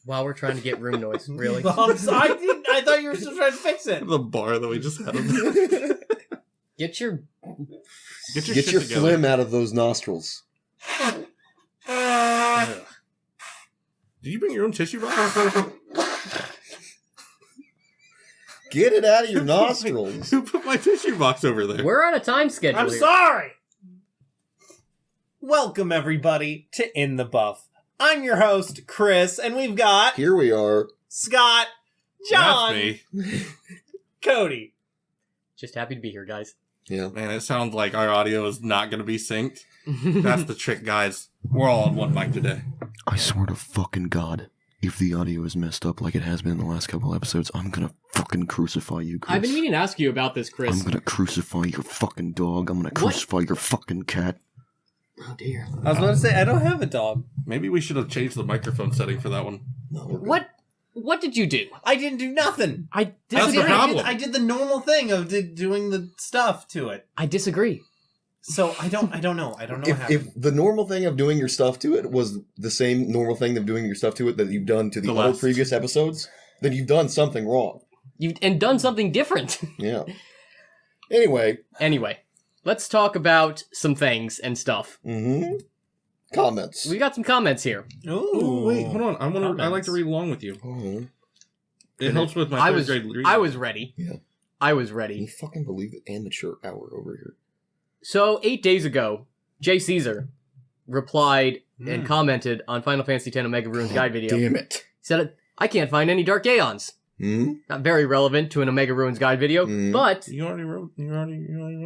While we're trying to get room noise, really. I thought you were still trying to fix it. The bar that we just had. Get your Get your phlegm out of those nostrils. Did you bring your own tissue box? Get it out of your nostrils. Who put my tissue box over there? We're on a time schedule. I'm here. sorry. Welcome everybody to In the Buff. I'm your host, Chris, and we've got Here we are. Scott, John, That's me. Cody. Just happy to be here, guys. Yeah. Man, it sounds like our audio is not going to be synced. That's the trick, guys. We're all on one mic today. I swear to fucking God, if the audio is messed up like it has been in the last couple episodes, I'm gonna fucking crucify you, Chris. I've been meaning to ask you about this, Chris. I'm gonna crucify your fucking dog. I'm gonna crucify your fucking cat. Oh dear. I was about to say, I don't have a dog. Maybe we should have changed the microphone setting for that one. No, we're good. What did you do? I didn't do nothing. I That's disagree. the problem. I did the normal thing of doing the stuff to it. I disagree. So I don't know. I don't know what If happened. the normal thing of doing your stuff to it was the same normal thing of doing your stuff to it that you've done to the The other last. previous episodes, then you've done something wrong. You've done something different. Yeah. Anyway. Anyway, let's talk about some things and stuff. Comments. We got some comments here. Oh, wait, hold on. I like to read along with you. Oh, It helps with my third grade reading. I was ready. yeah. I was Can ready. you fucking believe it? Amateur hour over here. So, 8 days ago, Jay Caesar replied and commented on Final Fantasy X Omega Ruins Guide video. Damn it. He said, I can't find any Dark Aeons. Not very relevant to an Omega Ruins Guide video, but You already wrote.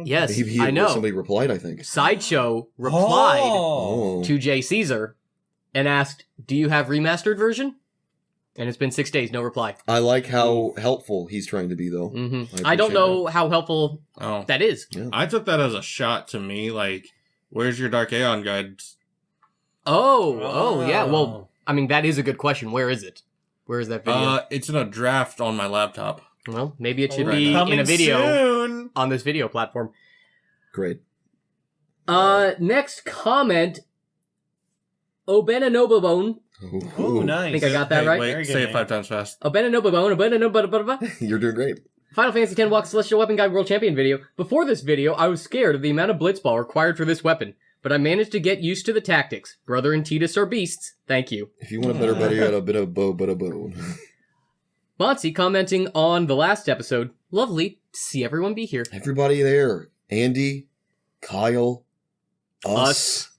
yes, I know. Somebody replied, I think. Sideshow replied Oh. to Jay Caesar and asked, do you have remastered version? And it's been 6 days, no reply. I like how helpful he's trying to be, though. I don't know how helpful Oh. that is. Yeah. I took that as a shot to me, like, where's your Dark Aeon guides? Oh, yeah. Well, I mean, that is a good question. Where is it? Where is that video? It's in a draft on my laptop. Well, maybe it should Right. be Coming in a video soon. on this video platform. Great. Next comment. Obenanobabone. Ooh, nice. I think I got that Hey, right. Wait, Very good, say it man. 5 times fast. Obenanobabone. You're doing great. Final Fantasy X Walk Celestial Weapon Guide World Champion video. Before this video, I was scared of the amount of blitzball required for this weapon, but I managed to get used to the tactics. Brother and Titus are beasts. Thank you. If you want a better buddy, you got a bit of bow, but a bone. Monty commenting on the last episode. Lovely to see everyone be here. Everybody there. Andy, Kyle, us.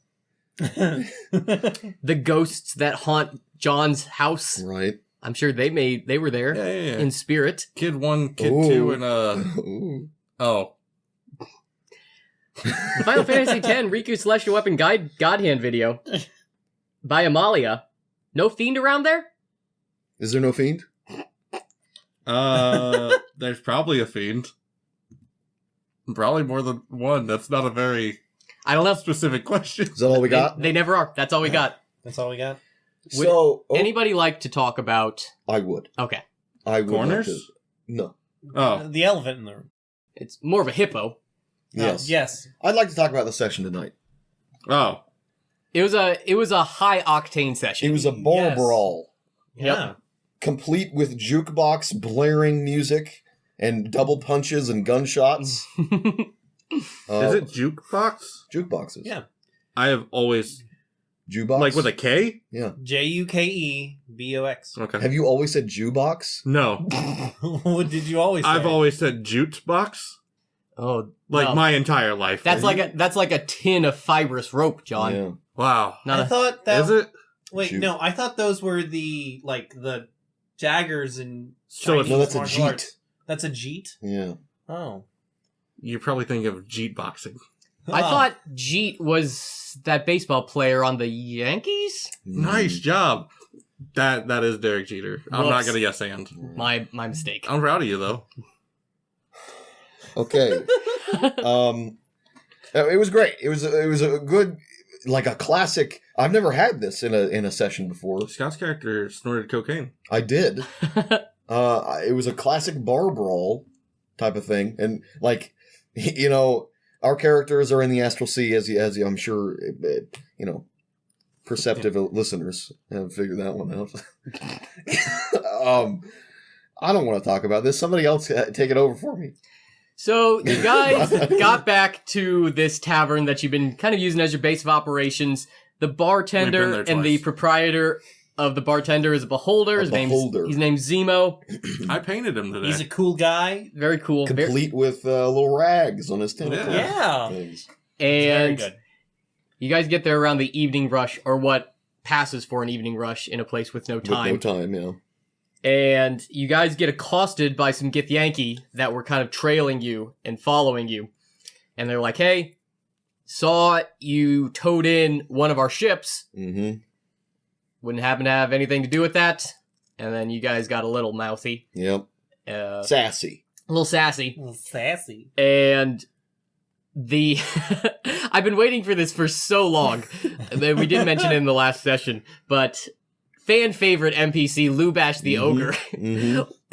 The ghosts that haunt John's house. Right. I'm sure they were there Yeah. in spirit. Kid 1, Kid Ooh. 2, and Ooh. oh. Final Fantasy X Riku Celestial Weapon Guide Godhand video by Amalia. No fiend around there? Is there no fiend? There's probably a fiend. Probably more than one. That's not a very I don't know. specific question. Is that all we got? They never are. That's all we got. That's all we got. So, Anybody like to talk about... I would. Okay. I would. Corners? Like to- No. Oh. The elephant in the room. It's more of a hippo. Yes. Yes. I'd like to talk about the session tonight. Oh. It was a high octane session. It was a bar Yes. brawl, Yeah. complete with jukebox blaring music and double punches and gunshots. Is it jukebox? Jukeboxes? Yeah. I have always... Jukebox? Like with a K? Yeah. Jukebox. Okay. Have you always said jukebox? No. What did you always say? I've always said jute box. Oh, Like no. my entire life. That's like a tin of fibrous rope, John. Yeah. Wow. Not I a, thought that... Is it? Wait, Jute. no. I thought those were the daggers and... So it's- No, that's a martial jeet. arts. That's a jeet? Yeah. Oh. You probably think of jeet boxing. I thought Jeet was that baseball player on the Yankees. Nice job. That is Derek Jeter. I'm not Whoops. gonna yes and. My mistake. I'm proud of you though. Okay. It was great. It was a good, like a classic. I've never had this in a session before. Scott's character snorted cocaine. I did. It was a classic bar brawl type of thing, and like, our characters are in the Astral Sea, as I'm sure, perceptive listeners have figured that one out. I don't want to talk about this. Somebody else take it over for me. So you guys got back to this tavern that you've been kind of using as your base of operations. The bartender and the proprietor of the bartender is a beholder. His name's Zemo. I painted him today. He's a cool guy. Very cool. Complete with little rags on his tentacles. Yeah. Things. And Very good. you guys get there around the evening rush, or what passes for an evening rush in a place with no time. With no time, yeah. And you guys get accosted by some Githyanki that were kind of trailing you and following you. And they're like, hey, saw you towed in one of our ships. Mm-hmm. Wouldn't happen to have anything to do with that. And then you guys got a little mouthy. Yep. Sassy. A little sassy. A little sassy. And the... I've been waiting for this for so long. We did mention it in the last session, but... fan favorite NPC, Lubash the Ogre,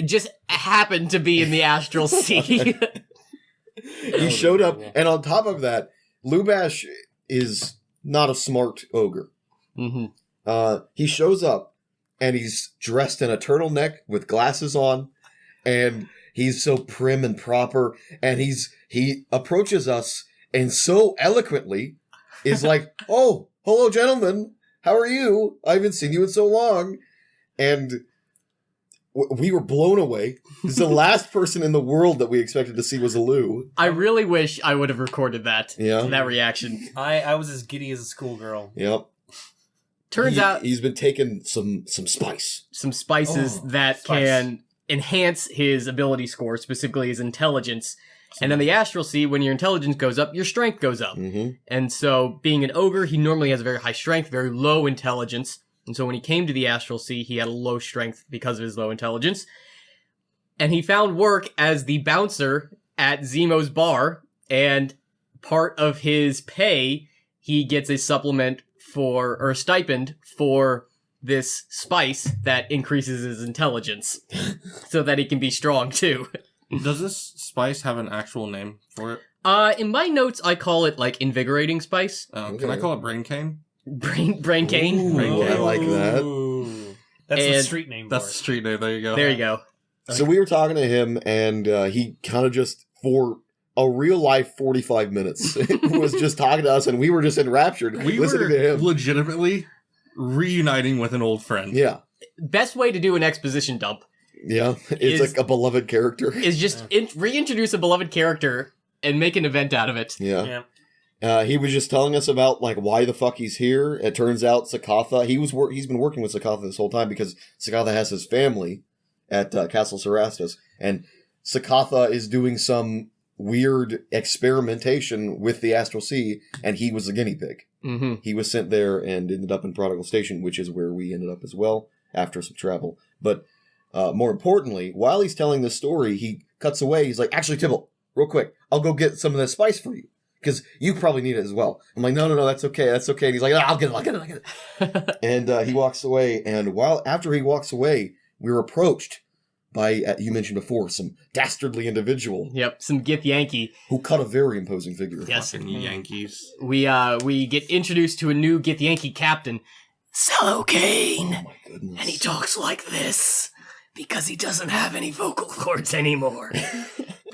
just happened to be in the Astral Sea. He showed up, and on top of that, Lubash is not a smart ogre. Mm-hmm. He shows up, and he's dressed in a turtleneck with glasses on, and he's so prim and proper, and he approaches us, and so eloquently is like, oh, hello, gentlemen. How are you? I haven't seen you in so long. And we were blown away. This is the last person in the world that we expected to see was a Lou. I really wish I would have recorded that. Yeah. That reaction. I was as giddy as a schoolgirl. Yep. Turns out he's been taking some spice. some spices that can enhance his ability score, specifically his intelligence. And in the Astral Sea, when your intelligence goes up, your strength goes up. Mm-hmm. And so, being an ogre, he normally has a very high strength, very low intelligence. And so when he came to the Astral Sea, he had a low strength because of his low intelligence. And he found work as the bouncer at Zemo's bar, and part of his pay, he gets a supplement or a stipend for this spice that increases his intelligence, so that he can be strong too. Does this spice have an actual name for it? In my notes, I call it, like, invigorating spice. Can I call it brain cane? Brain cane. Ooh, Brain cane. I like that. Ooh. That's the And street name That's for the it. street name. There you go. There you go. So we were talking to him, and he kind of just, for a real life 45 minutes, was just talking to us, and we were just enraptured We listening were to him. legitimately reuniting with an old friend. Yeah. Best way to do an exposition dump Yeah. It's like a beloved character. is just reintroduce a beloved character and make an event out of it. Yeah. Yeah. He was just telling us about like why the fuck he's here. It turns out Sakatha, he's been working with Sakatha this whole time because Sakatha has his family at Castle Cerastus, and Sakatha is doing some weird experimentation with the Astral Sea, and he was the guinea pig. Mm-hmm. He was sent there and ended up in Prodigal Station, which is where we ended up as well after some travel. But more importantly, while he's telling this story, he cuts away. He's like, actually, Tibble, real quick, I'll go get some of that spice for you, because you probably need it as well. I'm like, no, that's okay. And he's like, I'll get it. And he walks away, and after he walks away, we were approached by, you mentioned before, some dastardly individual Yep, some Githyanki. who cut a very imposing figure. Yes. Fucking Yankees. We get introduced to a new Githyanki captain, Cello Kane. Oh my goodness. And he talks like this because he doesn't have any vocal cords anymore.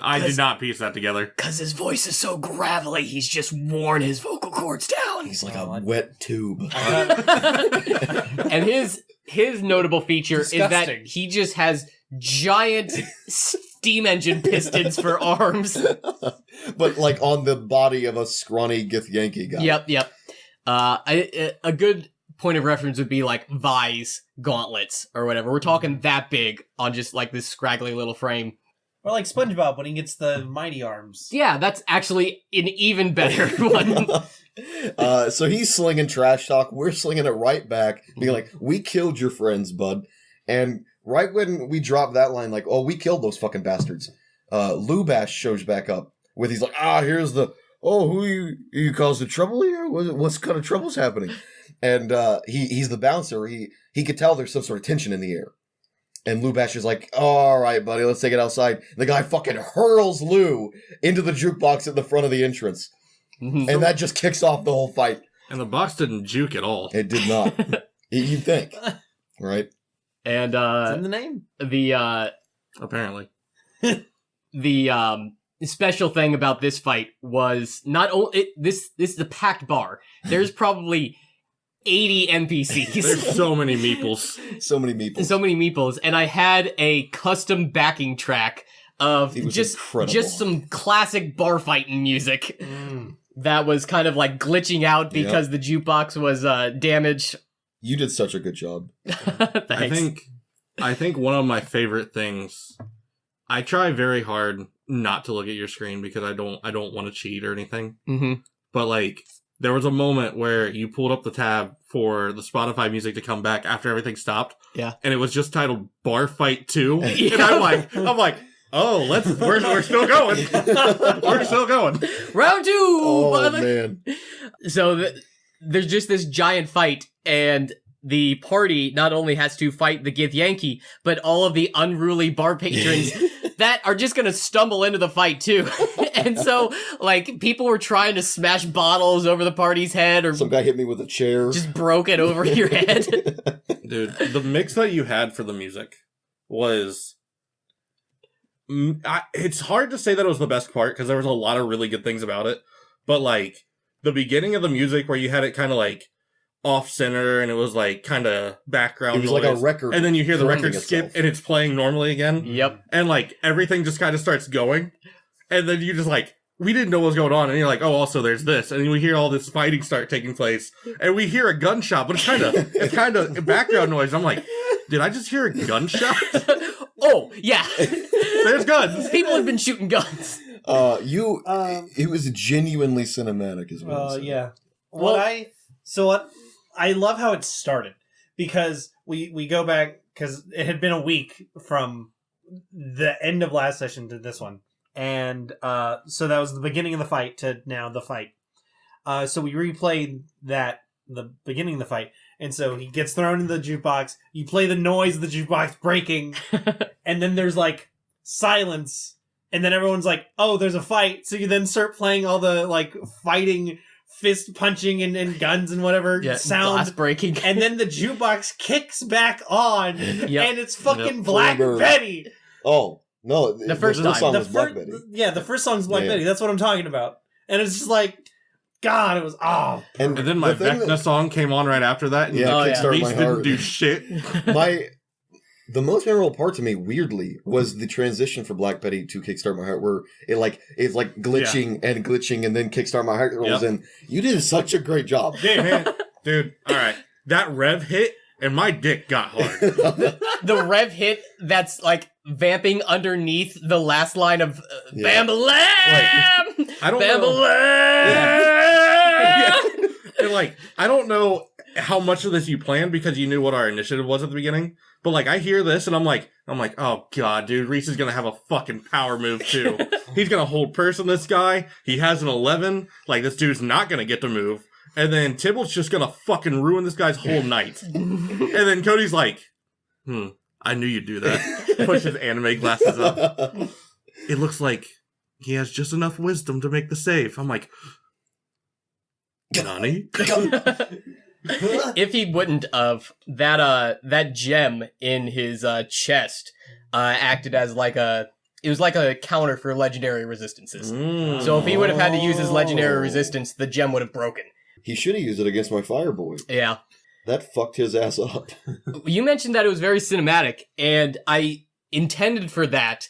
I did not piece that together. Because his voice is so gravelly, he's just worn his vocal cords down. He's like a wet tube. And his notable feature is that Disgusting. he just has giant steam engine pistons for arms. But like on the body of a scrawny Githyanki guy. Yep. A good point of reference would be like Vi's gauntlets or whatever. We're talking that big on just like this scraggly little frame. Or like SpongeBob when he gets the mighty arms. Yeah, that's actually an even better one. So he's slinging trash talk. We're slinging it right back, being like, we killed your friends, bud. And right when we drop that line, like, oh, we killed those fucking bastards, Lubash shows back up with, he's like, here's the, who you caused the trouble here? What's kind of trouble's happening? And he's the bouncer. He could tell there's some sort of tension in the air. And Lubash is like, all right, buddy, let's take it outside. The guy fucking hurls Lou into the jukebox at the front of the entrance. Mhm. And that just kicks off the whole fight. And the box didn't juke at all. It did not. You'd think, right? And It's in the name. the Apparently. special thing about this fight was not only this is a packed bar. There's probably 80 NPCs. There's so many meeples. So many meeples. So many meeples, and I had a custom backing track of It was just incredible. some classic bar fighting music that was kind of like glitching out because the jukebox was damaged. You did such a good job. Thanks. I think one of my favorite things. I try very hard not to look at your screen because I don't want to cheat or anything. Mm-hmm. But like, there was a moment where you pulled up the tab for the Spotify music to come back after everything stopped. Yeah. And it was just titled Bar Fight 2. Yeah. And I'm like, oh, we're still going. We're still going. Round 2! Oh, man. So there's just this giant fight, and the party not only has to fight the Gith Yankee, but all of the unruly bar patrons that are just gonna stumble into the fight too. And so, like, people were trying to smash bottles over the party's head, or Some guy hit me with a chair. just broke it over your head. Dude, the mix that you had for the music was... it's hard to say that it was the best part, because there was a lot of really good things about it. But, like, the beginning of the music where you had it kind of, like, off-center, and it was, like, kind of background It was noise. like a record. And then you hear the correcting record skip, itself. and it's playing normally again. Yep. And, like, everything just kind of starts going. And then you just, like, we didn't know what was going on. And you're like, oh, also there's this. And then we hear all this fighting start taking place. And we hear a gunshot, but it's kind of background noise. I'm like, did I just hear a gunshot? Oh, yeah. There's guns. People have been shooting guns. It was genuinely cinematic as well. Yeah. Well- I love how it started, because we go back, because it had been a week from the end of last session to this one. And so that was the beginning of the fight to now the fight. So we replayed the beginning of the fight. And so he gets thrown in the jukebox. You play the noise of the jukebox breaking. And then there's like silence. And then everyone's like, oh, there's a fight. So you then start playing all the like fighting, fist punching and guns and whatever Glass sound. breaking. And then the jukebox kicks back on. Yep. And it's fucking Yep. Black Flamebird. Betty. Oh, no. The first time. song The was Black fir- Betty. Yeah, the first song's Black Yeah. Betty. That's what I'm talking about. And it's just like, God, it was And then my the thing Vecna song came on right after that. And Yeah, Oh, yeah. Kickstart Beast My didn't Heart. do shit. The most memorable part to me, weirdly, was the transition for Black Betty to Kickstart My Heart, where it's like glitching and then Kickstart My Heart rolls in. You did such a great job. Dude, all right. That rev hit, and my dick got hard. The rev hit that's like vamping underneath the last line of Yeah. Bam-a-lam! I don't know. Bam-a-lam! And like, I don't know how much of this you planned because you knew what our initiative was at the beginning. But like, I hear this and I'm like, oh god, dude, Reese is gonna have a fucking power move too. He's gonna hold person this guy. He has an 11. Like, this dude's not gonna get to move. And then Tybalt's just gonna fucking ruin this guy's whole night. And then Cody's like, I knew you'd do that. Push his anime glasses up. It looks like he has just enough wisdom to make the save. I'm like, Nani? If he wouldn't have, that gem in his chest acted as like a counter for legendary resistances. So if he would have had to use his legendary resistance, the gem would have broken. He should have used it against my Fireboy. Yeah. That fucked his ass up. You mentioned that it was very cinematic, and I intended for that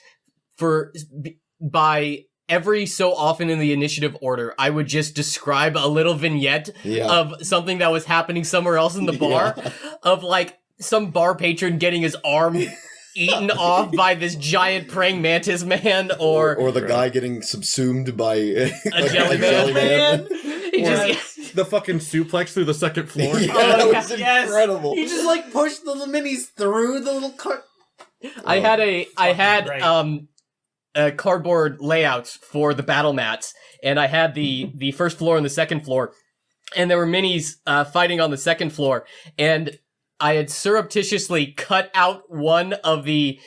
by every so often in the initiative order, I would just describe a little vignette of something that was happening somewhere else in the bar, of like some bar patron getting his arm eaten off by this giant praying mantis man, or the guy getting subsumed by a jelly man. He just The fucking suplex through the second floor. Yeah, that was Yes. incredible. You just like push the little minis through the little cart. I had great. Cardboard layouts for the battle mats, and I had the first floor and the second floor, and there were minis fighting on the second floor, and I had surreptitiously cut out one of the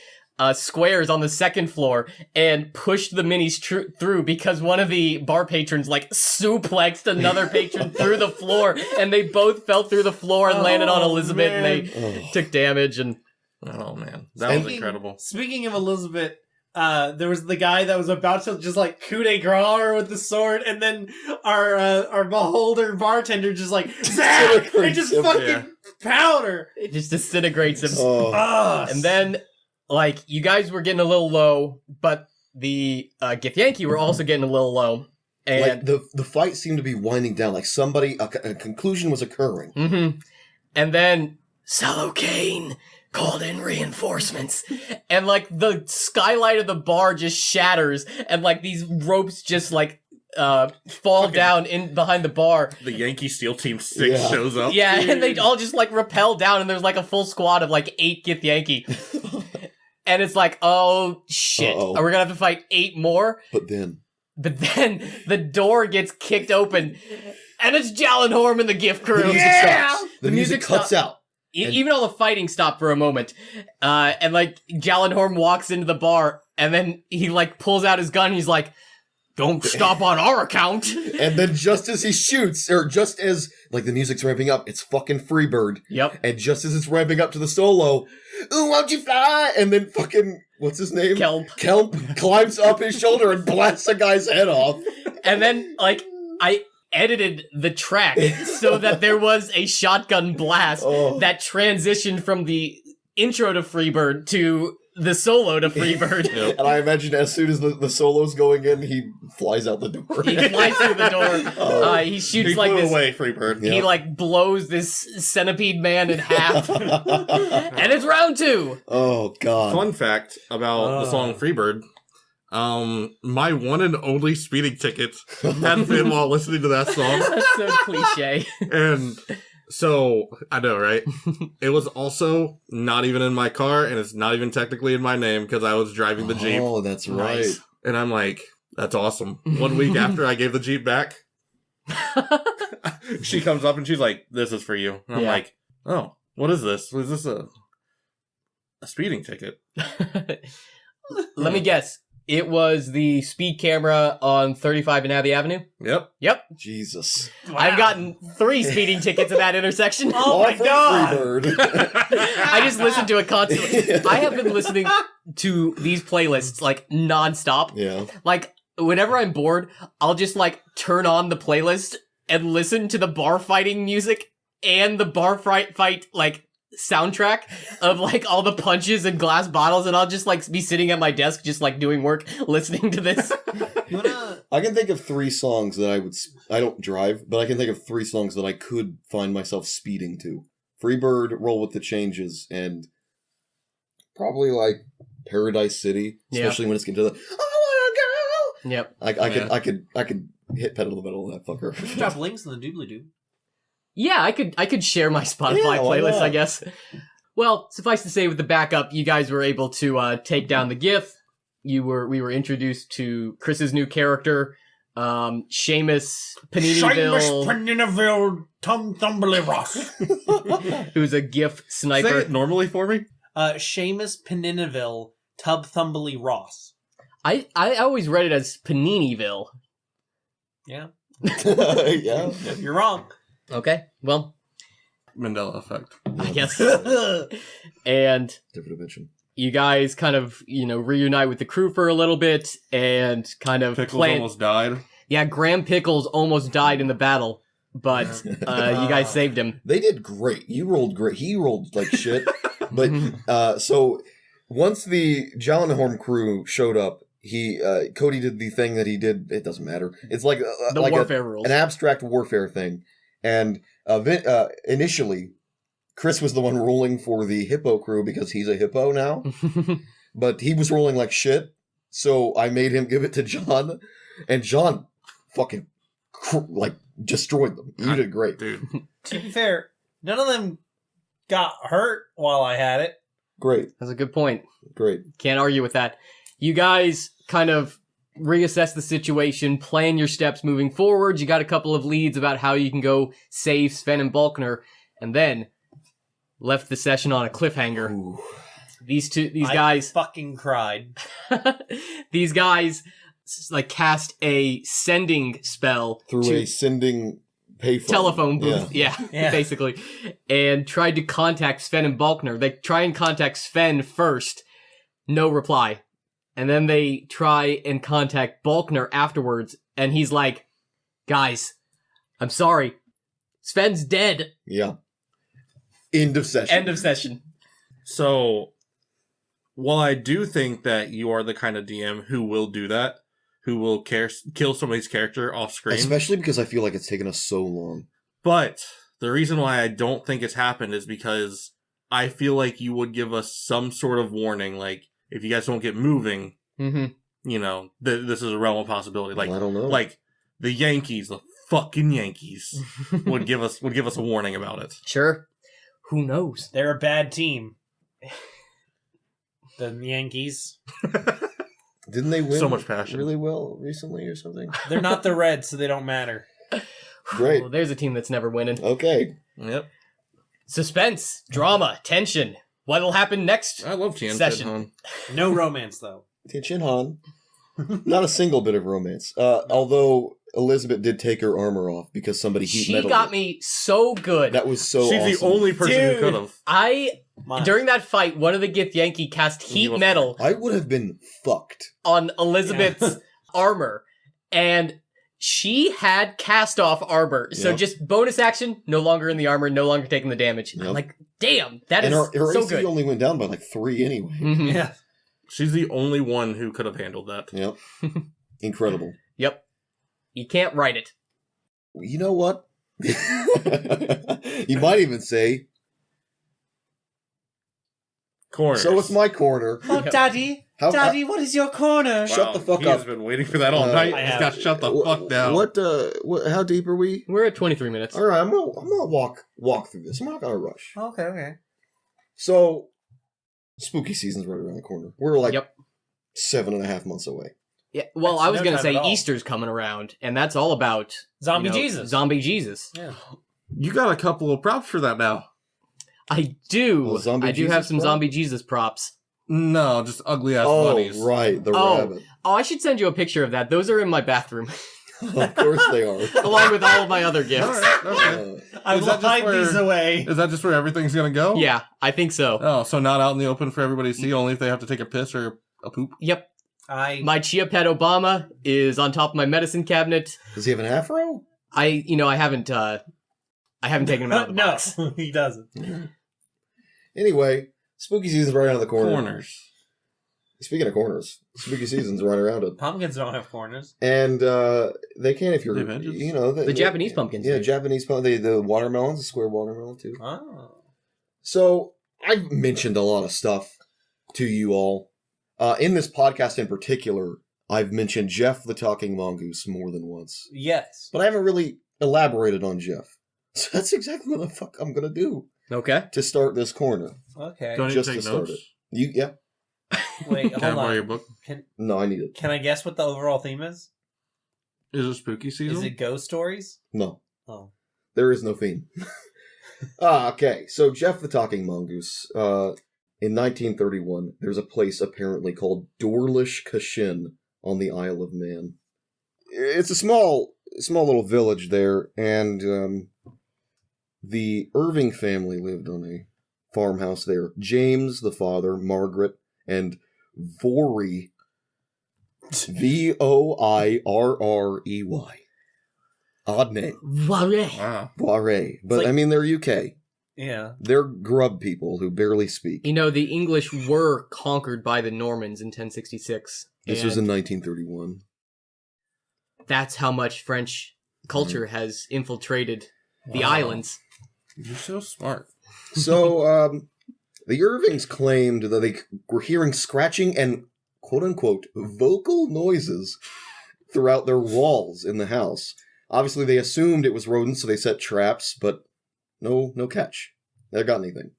squares on the second floor and pushed the minis through because one of the bar patrons like suplexed another patron through the floor, and they both fell through the floor and landed on Elizabeth, and they took damage. And oh man, that was incredible. Speaking of Elizabeth, there was the guy that was about to just like coup de grace her with the sword, and then our beholder bartender just like zap, and just fucking powder. It just disintegrates him. And And then, like, you guys were getting a little low, but the Githyanki were also getting a little low. And like the fight seemed to be winding down. Like somebody, a conclusion was occurring. And then Salokane called in reinforcements, and like the skylight of the bar just shatters, and like these ropes just like fall down in behind the bar. The Yankee SEAL Team 6 shows up. Yeah, and they all just like rappel down, and there's like a full squad of like 8 Githyanki. And it's like, oh shit, Uh-oh. we're gonna have to fight 8 more. But then The door gets kicked open, and it's Jallenhorm and the gift crew. the music stops. The music cuts stops. out. Even all the fighting stopped for a moment. And like Jallenhorm walks into the bar, and then he like pulls out his gun, and he's like, "Don't stop on our account." And then just as he shoots, or just as like the music's ramping up, it's fucking Freebird. Yep. And just as it's ramping up to the solo, ooh, won't you fly? And then fucking, what's his name? Kelp. Kelp climbs up his shoulder and blasts a guy's head off. And then like I edited the track so that there was a shotgun blast that transitioned from the intro to Freebird to the solo to Freebird. And I imagine as soon as the solo's going in, he flies out the door. He flies through the door. He shoots He like flew this. away, Freebird. He like blows this centipede man in half. And it's round 2. Oh, God. Fun fact about the song Freebird. My one and only speeding ticket had been while listening to that song. That's so cliche. And so, I know, right? It was also not even in my car, and it's not even technically in my name because I was driving the Jeep. Oh, that's right. Nice. And I'm like, that's awesome. 1 week after I gave the Jeep back, she comes up and she's like, "This is for you." And I'm like, "Oh, what is this? Was this a speeding ticket?" Let me guess. It was the speed camera on 35 and Abbey Avenue? Yep. Yep. Jesus. I've gotten 3 speeding tickets in that intersection. Oh my for God. Freebird. I just listen to it constantly. I have been listening to these playlists like nonstop. Yeah. Like whenever I'm bored, I'll just like turn on the playlist and listen to the bar fighting music and the bar fight like soundtrack of like all the punches and glass bottles, and I'll just like be sitting at my desk just like doing work listening to this. I can think of 3 songs that I don't drive, but I can think of 3 songs that I could find myself speeding to. Freebird, Roll With The Changes, and probably like Paradise City, especially when it's getting to the I wanna go. Yep. I could hit pedal to the metal of that fucker. You drop links in the doobly doo. Yeah, I could share my Spotify Yeah, why playlist, not? I guess. Well, suffice to say, with the backup, you guys were able to take down the GIF. We were introduced to Chris's new character, Seamus Paniniville, Paniniville Tum Thumbly Ross. who's a GIF Say sniper. it normally for me. Seamus Paniniville Tub Thumbly Ross. I always read it as Paniniville. Yeah. Yeah. You're wrong. Okay, well, Mandela effect. I guess. And Different dimension. you guys kind of, reunite with the crew for a little bit and kind of Pickles plan. almost died. Yeah, Graham Pickles almost died in the battle, but you guys saved him. They did great. You rolled great. He rolled like shit. But so once the Jallenhorm crew showed up, Cody did the thing that he did. It doesn't matter. It's like The like warfare rules. an abstract warfare thing. And initially, Chris was the one rolling for the hippo crew because he's a hippo now. But he was rolling like shit, so I made him give it to John, and John fucking destroyed them. You did great, Dude. To be fair, none of them got hurt while I had it. Great, That's a good point. great. Can't argue with that. You guys kind of reassess the situation, plan your steps moving forward. You got a couple of leads about how you can go save Sven and Balkner, and then left the session on a cliffhanger. Ooh. these I guys, fucking cried. these guys, like cast a sending spell Through to a sending payphone. telephone booth, Yeah. basically, and tried to contact Sven and Balkner. They try and contact Sven first, no reply, and then they try and contact Balkner afterwards, and he's like, "Guys, I'm sorry, Sven's dead." Yeah. End of session. End of session. So, while I do think that you are the kind of DM who will do that, who will kill somebody's character off screen, Especially because I feel like it's taken us so long. but the reason why I don't think it's happened is because I feel like you would give us some sort of warning, like, if you guys don't get moving, Mm-hmm. This is a realm of possibility. Like, I don't know. like the Yankees, the fucking Yankees, would give us a warning about it. Sure. Who knows? They're a bad team. The Yankees. Didn't they win So much passion. really well recently or something? They're not the Reds, so they don't matter. Great. Well, there's a team that's never winning. Okay. Yep, Suspense, drama, tension. What'll happen next? I love Tian Session. Han. No romance, though. Tian Han. Not a single bit of romance. Although Elizabeth did take her armor off because somebody heat She metal. got me so good. That was so She's awesome. the only person Dude. who could have. During that fight, one of the Gith Yankee cast heat was- metal I would have been fucked. on Elizabeth's armor, and she had cast off armor. So Yep. just bonus action, no longer in the armor, no longer taking the damage. Yep. I'm like, damn, that And is her so AC good. only went down by like 3 anyway. Mhm. Yeah. She's the only one who could have handled that. Yep. Incredible. Yep. You can't write it. You know what? You might even say, Corner. so it's my corner. Oh, Yep. Daddy! How- Daddy, what is your corner? Shut the fuck he up. has been waiting for that all Uh, night. I He's have. got to shut the fuck down. What, how deep are we? We're at 23 minutes. All right, I'm gonna walk through this. I'm not gonna rush. Okay. So, spooky season's right around the corner. We're like Yep. 7.5 months away. Yeah, well, That's I was no going to time say at all. Easter's coming around, and that's all about Zombie Jesus. Zombie Jesus. Yeah. You got a couple of props for that now. I do. Oh, Zombie I do have Jesus some prop? Zombie Jesus props. No, just ugly ass Oh, bunnies. right, the Oh. rabbit. Oh, I should send you a picture of that. Those are in my bathroom, Of course they are. along with all of my other gifts. All right, okay. I Is will that just hide where- these away. Is that just where everything's gonna go? Yeah, I think so. Oh, so not out in the open for everybody to see, only if they have to take a piss or a poop? Yep. I My Chia Pet Obama is on top of my medicine cabinet. Does he have an afro? I haven't taken him out of the no, box. he doesn't. Anyway, spooky season's right around the corner. Corners. Speaking of corners, spooky season's right around it. Pumpkins don't have corners. And they can if you're, The Avengers? you know, The Japanese pumpkins. Yeah, do. Japanese pumpkin. The watermelons, the square watermelon too. Oh. So I've mentioned a lot of stuff to you all. In this podcast in particular, I've mentioned Jeff the Talking Mongoose more than once. Yes. But I haven't really elaborated on Jeff. So that's exactly what the fuck I'm going to do Okay. to start this corner. Okay. Do I need Just to to take start notes? it. Yeah. Wait, Can I hold borrow your on. book? No, I need it. Can I guess what the overall theme is? Is it spooky season? Is it ghost stories? No. Oh. There is no theme. Okay. So Jeff the Talking Mongoose. In 1931, there's a place apparently called Dorlish Kashin on the Isle of Man. It's a small little village there, and the Irving family lived on a farmhouse there. James, the father, Margaret, and Voirrey, Voirrey. Odd name. Wow. Voirrey. But, like- I mean, they're UK. Yeah. They're grub people who barely speak. You know, the English were conquered by the Normans in 1066. This was in 1931. That's how much French culture has infiltrated the Wow. islands. You're so smart. So, the Irvings claimed that they were hearing scratching and quote-unquote vocal noises throughout their walls in the house. Obviously, they assumed it was rodents, so they set traps, but no catch. Never got anything.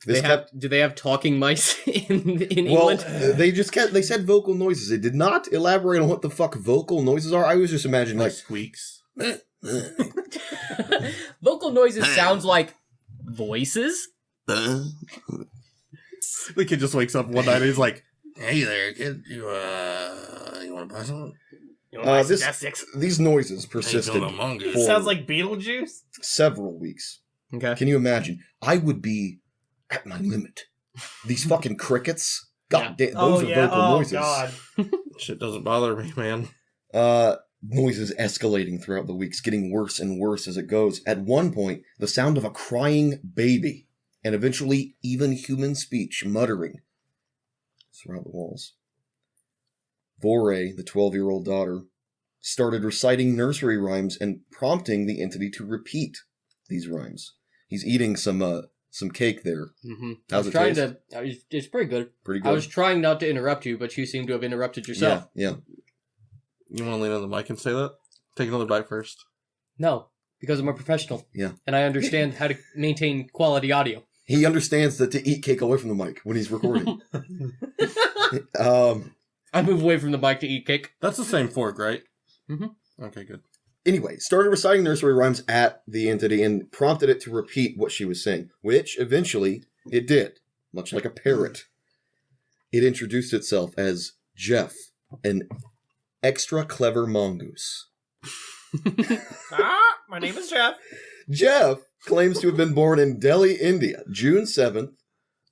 This Do they have talking mice in well, England? they said vocal noises. It did not elaborate on what the fuck vocal noises are. I was just imagining Like like squeaks. Vocal noises sounds like voices. Yes. The kid just wakes up one night and he's like, "Hey there, kid. You want to buy something?" These noises persisted Among Us. for Sounds like Beetlejuice. several weeks. Okay. Can you imagine? I would be at my limit. These fucking crickets. God damn, those are vocal noises. God. Shit doesn't bother me, man. Noises escalating throughout the weeks, getting worse and worse as it goes. At one point, the sound of a crying baby, and eventually even human speech, muttering, throughout the walls. Vore, the 12-year-old daughter, started reciting nursery rhymes and prompting the entity to repeat these rhymes. He's eating some cake there. Mm-hmm. How's it taste? It's pretty good. Pretty good. I was trying not to interrupt you, but you seem to have interrupted yourself. Yeah. You want to lean on the mic and say that? Take another bite first. No, because I'm a professional. Yeah. And I understand how to maintain quality audio. He understands that to eat cake away from the mic when he's recording. I move away from the mic to eat cake. That's the same fork, right? Mm-hmm. Okay, good. Anyway, started reciting nursery rhymes at the entity and prompted it to repeat what she was saying, which eventually it did, much like a parrot. It introduced itself as Jeff, an extra clever mongoose. My name is Jeff. Jeff claims to have been born in Delhi, India, June 7th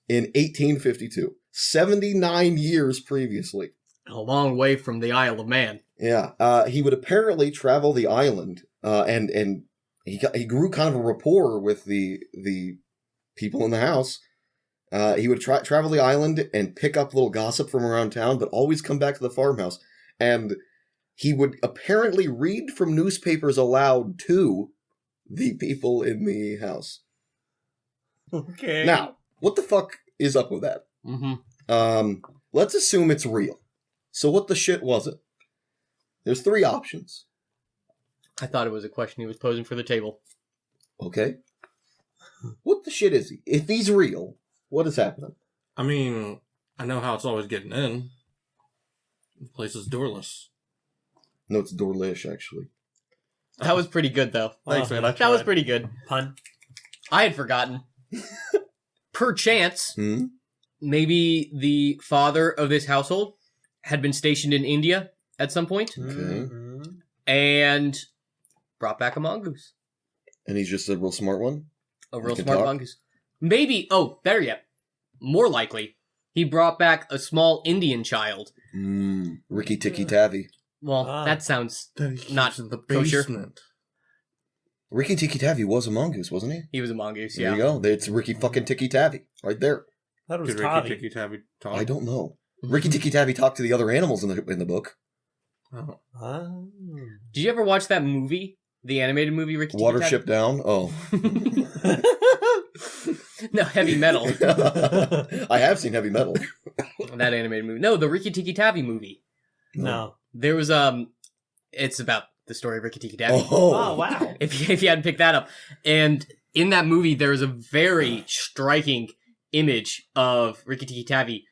in 1852, 79 years previously. A long way from the Isle of Man. Yeah, he would apparently travel the island, and he grew kind of a rapport with the people in the house. He would travel the island and pick up little gossip from around town, but always come back to the farmhouse. And he would apparently read from newspapers aloud to the people in the house. Okay. Now, what the fuck is up with that? Mm-hmm. Let's assume it's real. So what the shit was it? There's three options. I thought it was a question he was posing for the table. Okay. What the shit is he? If he's real, what is happening? I mean, I know how it's always getting in. The place is doorless. No, it's Dorlish, actually. That was pretty good, though. Thanks, man. I That was tried. pretty good. Pun. I had forgotten. Perchance, Hmm? maybe the father of this household had been stationed in India at some point Okay. Mhm. and brought back a mongoose. And he's just a real smart one? A real can smart talk? mongoose. Maybe, better yet, more likely, he brought back a small Indian child. Ricky Tikki Tavi. Well, Ah. that sounds... That he keeps Not in the kosher. basement. Ricky Tikki Tavi was a mongoose, wasn't he? He was a mongoose, There yeah. you go. It's Ricky fucking Tikki Tavi. Right there. That was Did Ricky Tavi. Tikki Tavi talk? I don't know. Ricky Tikki Tavi talked to the other animals in the book. Oh. Oh. Did you ever watch that movie? The animated movie, Ricky Tikki Tavi? Watership Down? Oh. No, Heavy Metal. I have seen Heavy Metal. That animated movie. No, the Ricky Tikki Tavi movie. No. There was, it's about the story of Ricky Tikki Tavi. Oh, wow. If you hadn't picked that up. And in that movie, there is a very striking image of Ricky Tikki Tavi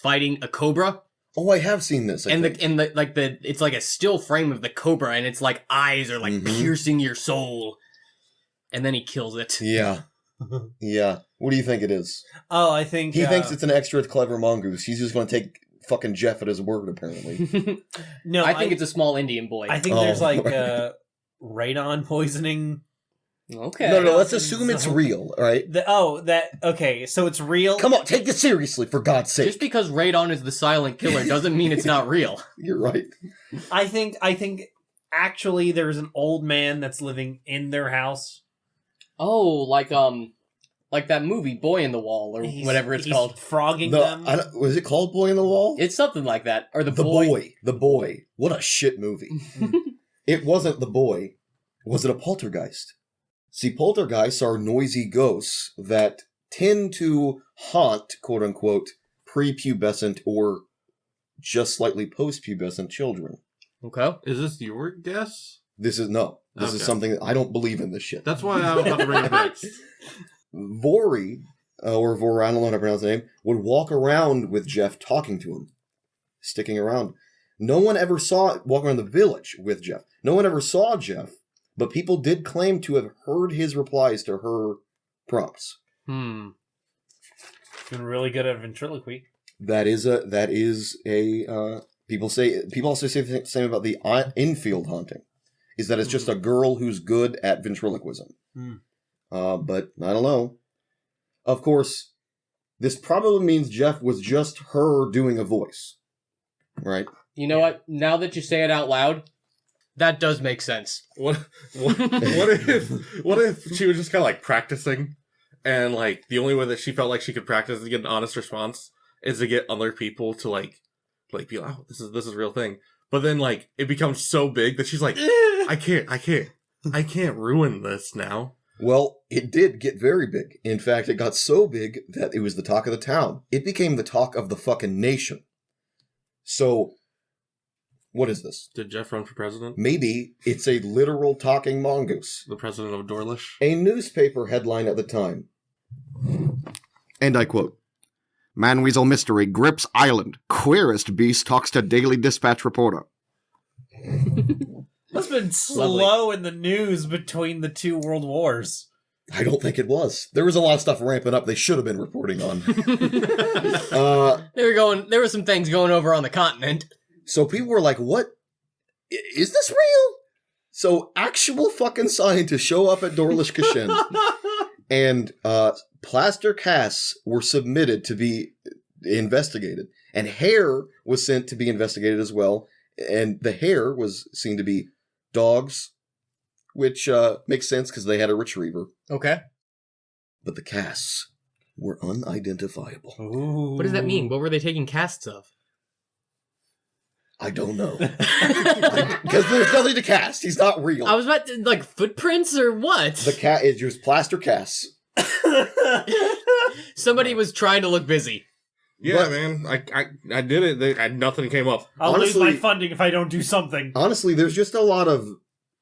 fighting a cobra. Oh, I have seen this. I think. It's like a still frame of the cobra, and it's like eyes are like Mhm. piercing your soul. And then he kills it. Yeah. Yeah. What do you think it is? Oh, I think He thinks it's an extra clever mongoose. He's just going to take fucking Jeff at his word, apparently. no. I think it's a small Indian boy. I think Oh. there's like radon poisoning. Okay. No, let's assume it's real, all right? Okay, so it's real. Come on, take this seriously, for God's sake. Just because radon is the silent killer doesn't mean it's not real. You're right. I think actually there's an old man that's living in their house. Oh, like that movie Boy in the Wall or whatever it's he's called. Frogging them. Was it called Boy in the Wall? It's something like that. Or The Boy. What a shit movie. It wasn't The Boy. Was it a poltergeist? See, poltergeists are noisy ghosts that tend to haunt, quote-unquote, prepubescent or just slightly post-pubescent children. Okay. Is this your guess? This is Okay. something that I don't believe in this shit. That's why I was about to bring it next. Vori, or Vor, I don't know how to pronounce the name, would walk around with Jeff talking to him, sticking around. No one ever walk around the village with Jeff. No one ever saw Jeff, but people did claim to have heard his replies to her prompts. Hmm. been really good at ventriloquy. That is a people also say the same about the infield haunting, is that it's just a girl who's good at ventriloquism. But I don't know. Of course, this probably means Jeff was just her doing a voice, right? You know what? Now that you say it out loud, that does make sense. What if she was just kind of like practicing, and like the only way that she felt like she could practice to get an honest response is to get other people to like be like, oh, this is a real thing. But then like it becomes so big that she's like, I can't ruin this now. Well, it did get very big. In fact, it got so big that it was the talk of the town. It became the talk of the fucking nation. So, what is this? Did Jeff run for president? Maybe it's a literal talking mongoose. The president of Dorlish? A newspaper headline at the time. And I quote, Man-Weasel Mystery grips island. Queerest beast talks to Daily Dispatch reporter. Must have been slow in the news between the two world wars. I don't think it was. There was a lot of stuff ramping up they should have been reporting on. There were some things going over on the continent. So people were like, what? Is this real? So actual fucking scientists show up at Dorlish Kashin, and plaster casts were submitted to be investigated, and hair was sent to be investigated as well, and the hair was seen to be dogs, which makes sense because they had a retriever. Okay. But the casts were unidentifiable. Ooh. What does that mean? What were they taking casts of? I don't know. Because there's nothing to cast. He's not real. I was about to, like, footprints or what? The cat is just plaster casts. Somebody was trying to look busy. Yeah, But- man. I did it. Nothing came up. I'll Honestly- lose my funding if I don't do something. Honestly, there's just a lot of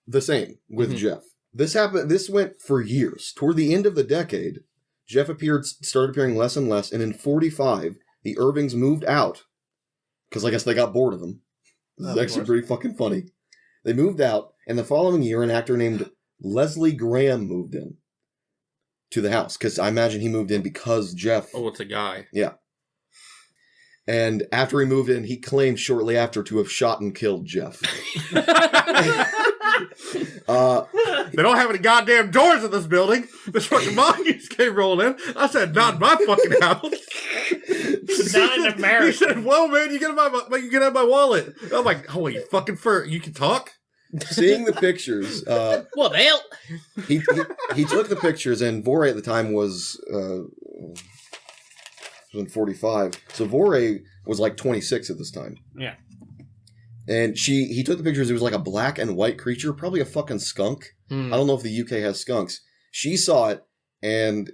the same with Mhm. Jeff. This went for years. Toward the end of the decade, Jeff started appearing less and less, and in 45, the Irvings moved out. Because I guess they got bored of him. This is Of actually course. pretty fucking funny. They moved out, and the following year, an actor named Leslie Graham moved in to the house. Because I imagine he moved in because Jeff... Oh, it's a guy. And after he moved in, he claimed shortly after to have shot and killed Jeff. They don't have any goddamn doors in this building. This fucking mongoose came rolling in. I said, not in my fucking house. Not in America. He said, "Whoa, man, you get out my wallet." I'm like, "Oh, you fucking fur! You can talk." Seeing the pictures, What the hell? he took the pictures, and Vore at the time was in 45. So Vore was like 26 at this time. Yeah. And he took the pictures. It was like a black and white creature, probably a fucking skunk. I don't know if the UK has skunks. She saw it and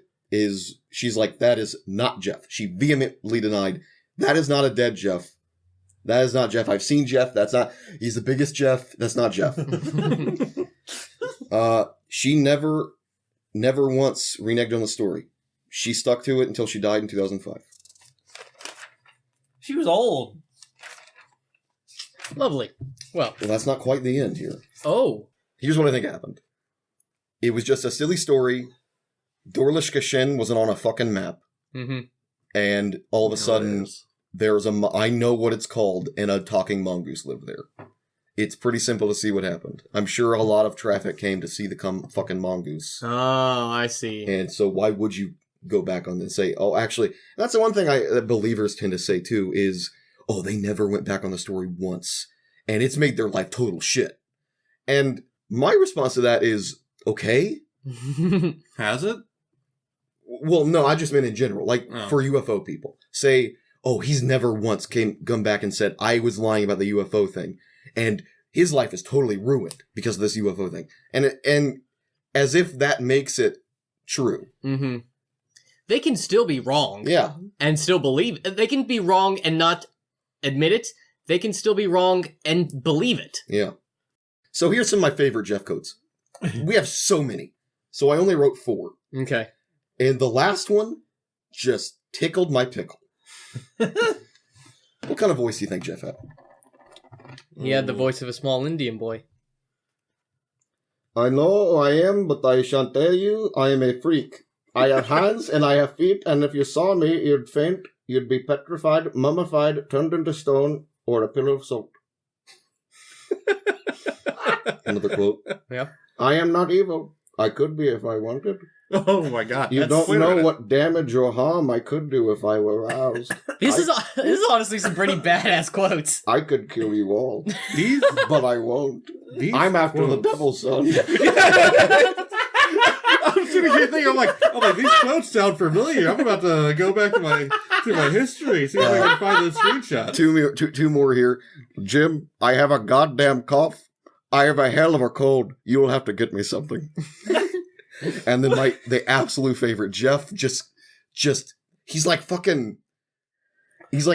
she's like, that is not Jeff. She vehemently denied, that is not a dead Jeff. That is not Jeff. I've seen Jeff. He's the biggest Jeff. That's not Jeff. She never once reneged on the story. She stuck to it until she died in 2005. She was old. Lovely. Well, Well, that's not quite the end here. oh. Here's what I think happened. It was just a silly story. Dorlish Kashin wasn't on a fucking map. Mm-hmm. And all of a sudden, there's I know what it's called, and a talking mongoose lived there. It's pretty simple to see what happened. I'm sure a lot of traffic came to see the fucking mongoose. Oh, I see. And so why would you go back on and say, oh, actually, that's the one thing that believers tend to say too is, oh, they never went back on the story once, and it's made their life total shit. And my response to that is, okay. Has it? Well, no, I just meant in general, like for UFO people. Say, oh, he's never once come back and said, I was lying about the UFO thing, and his life is totally ruined because of this UFO thing. And as if that makes it true. Mm-hmm. They can still be wrong. Yeah. And still believe. They can be wrong and not admit it. They can still be wrong and believe it. Yeah. So here's some of my favorite Jeff quotes. We have so many. So I only wrote 4. Okay. And the last one just tickled my pickle. What kind of voice do you think Jeff had? He had the voice of a small Indian boy. I know who I am, but I shan't tell you. I am a freak. I have hands and I have feet, and if you saw me, you'd faint, you'd be petrified, mummified, turned into stone, or a pillar of salt. Another quote. Yeah. I am not evil. I could be if I wanted. Oh my god. You that's don't clear. know what damage or harm I could do if I were roused. This is honestly some pretty badass quotes. I could kill you all, These, but I won't. these I'm after the quotes- devil, son. I'm sitting here thinking, I'm like, these quotes sound familiar. I'm about to go back to my history, see if I can find those screenshots. Two more here. Jim, I have a goddamn cough. I have a hell of a cold. You will have to get me something. And then the absolute favorite, Jeff, just he's like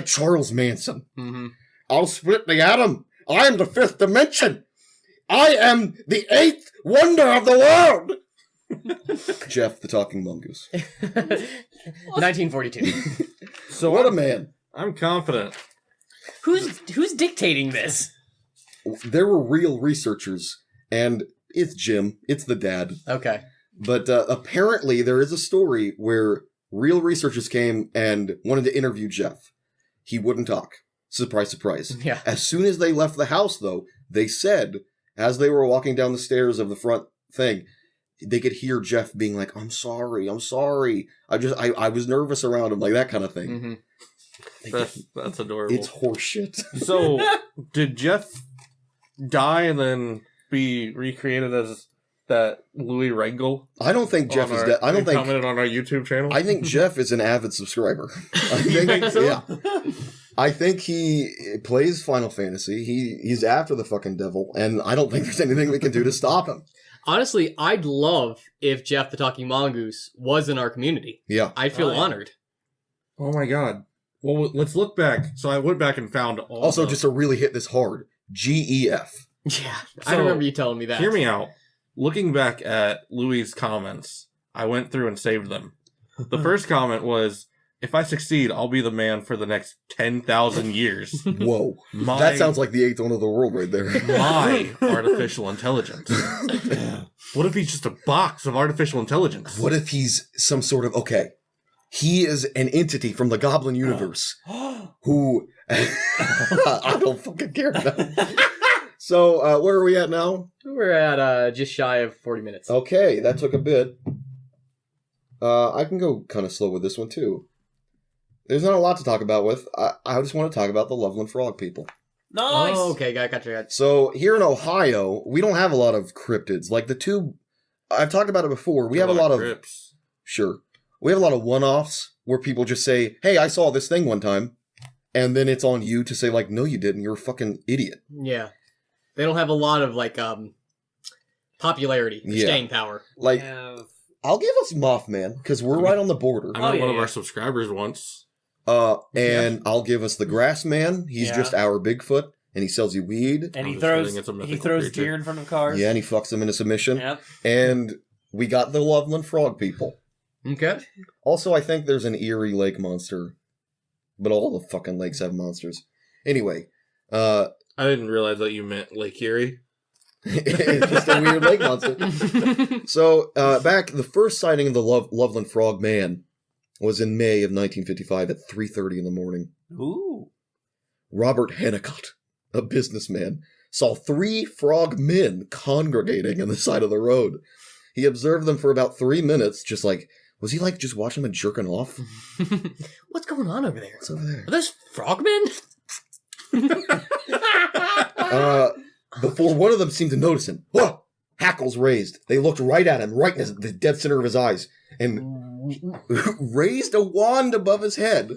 Charles Manson. Mm-hmm. I'll split the atom. I am the fifth dimension. I am the eighth wonder of the world. Jeff, the talking mongoose. 1942. So What a man. I'm confident. Who's dictating this? There were real researchers, and it's Jim. It's the dad. Okay. But apparently there is a story where real researchers came and wanted to interview Jeff. He wouldn't talk. Surprise, surprise. Yeah. As soon as they left the house, though, they said, as they were walking down the stairs of the front thing, they could hear Jeff being like, I'm sorry. I was nervous around him, like that kind of thing. Mm-hmm. That's adorable. It's horseshit. So, did Jeff die and then be recreated as that Louis Rengel? I don't think Jeff is dead. I don't think. Commented on our YouTube channel. I think Jeff is an avid subscriber. You think so? Yeah. I think he plays Final Fantasy. He's after the fucking devil, and I don't think there's anything we can do to stop him. Honestly, I'd love if Jeff the Talking Mongoose was in our community. Yeah. I'd feel Oh, yeah. honored. Oh my god. Well, let's look back. So I went back and found all. Also, the- just to really hit this hard, GEF. Yeah, I So, remember you telling me that. Hear me out. Looking back at Louis' comments, I went through and saved them. The first comment was, "If I succeed, I'll be the man for the next 10,000 years." Whoa. My, That sounds like the eighth one of the world right there. my artificial intelligence. What if he's just a box of artificial intelligence? What if he's some sort of, okay, he is an entity from the Goblin universe who, I don't fucking care now. So, where are we at now? We're at just shy of 40 minutes. Okay, that took a bit. I can go kind of slow with this one, too. There's not a lot to talk about with. I just want to talk about the Loveland Frog people. Nice. Oh, okay, gotcha. So, here in Ohio, we don't have a lot of cryptids. Like the two, I've talked about it before. We have a lot of, Crips. sure. We have a lot of one-offs where people just say, hey, I saw this thing one time. And then it's on you to say, like, no, you didn't. You're a fucking idiot. Yeah. They don't have a lot of, like, popularity, or Yeah. staying power. Like, Have- I'll give us Mothman, because we're right on the border. I met Oh, yeah, one of yeah. our subscribers once. And I'll give us the Grassman. He's Yeah. just our Bigfoot, and he sells you weed. and he I'm just throws kidding, it's a he mythical throws creature. deer in front of cars. Yeah, and he fucks them into submission. Yep. And we got the Loveland Frog people. Okay. Also, I think there's an Erie lake monster. But all the fucking lakes have monsters. Anyway, I didn't realize that you meant Lake Erie. it's just a weird lake monster. So, the first sighting of the Loveland Frog Man was in May of 1955 at 3:30 in the morning. Ooh. Robert Hennicott, a businessman, saw 3 frog men congregating on the side of the road. He observed them for about 3 minutes, just like, was he like just watching them jerking off? What's going on over there? What's over there? Are those frogmen? Before one of them seemed to notice him. Whoa! Hackles raised. They looked right at him, right in the dead center of his eyes, and raised a wand above his head,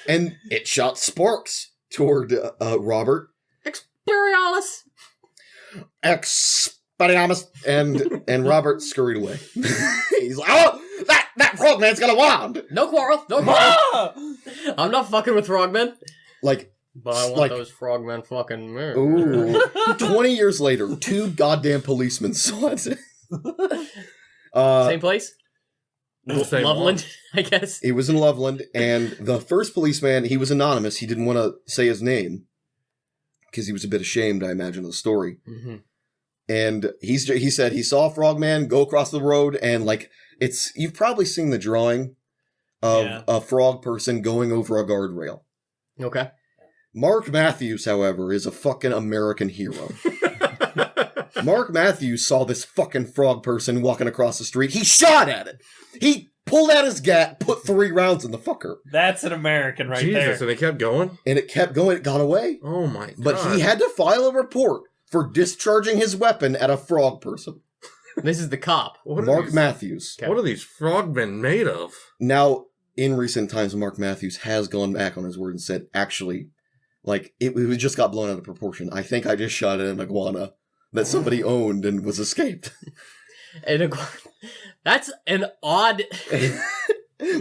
and it shot sparks toward Robert. Experialis! Expelliarmus, and Robert scurried away. He's like, oh, that frogman's got a wand. No quarrel. Ah! I'm not fucking with frogmen. Like, But I want Like- those frogmen fucking... ooh. 20 years later, 2 goddamn policemen saw it. Same place? Same Loveland, I guess. It was in Loveland, and the first policeman, he was anonymous. He didn't want to say his name because he was a bit ashamed, I imagine, of the story. Mm-hmm. And he said he saw a frogman go across the road, and like You've probably seen the drawing of Yeah. a frog person going over a guardrail. Okay. Mark Matthews, however, is a fucking American hero. Mark Matthews saw this fucking frog person walking across the street. He shot at it. He pulled out his gat, put 3 rounds in the fucker. That's an American right Jesus, there. and they kept going? And it kept going. It got away. Oh my god. But he had to file a report for discharging his weapon at a frog person. This is the cop. What are Mark these- Matthews. What are these frogmen made of? Now, in recent times, Mark Matthews has gone back on his word and said, actually, like, it just got blown out of proportion. I think I just shot at an iguana that somebody owned and was escaped. That's an odd.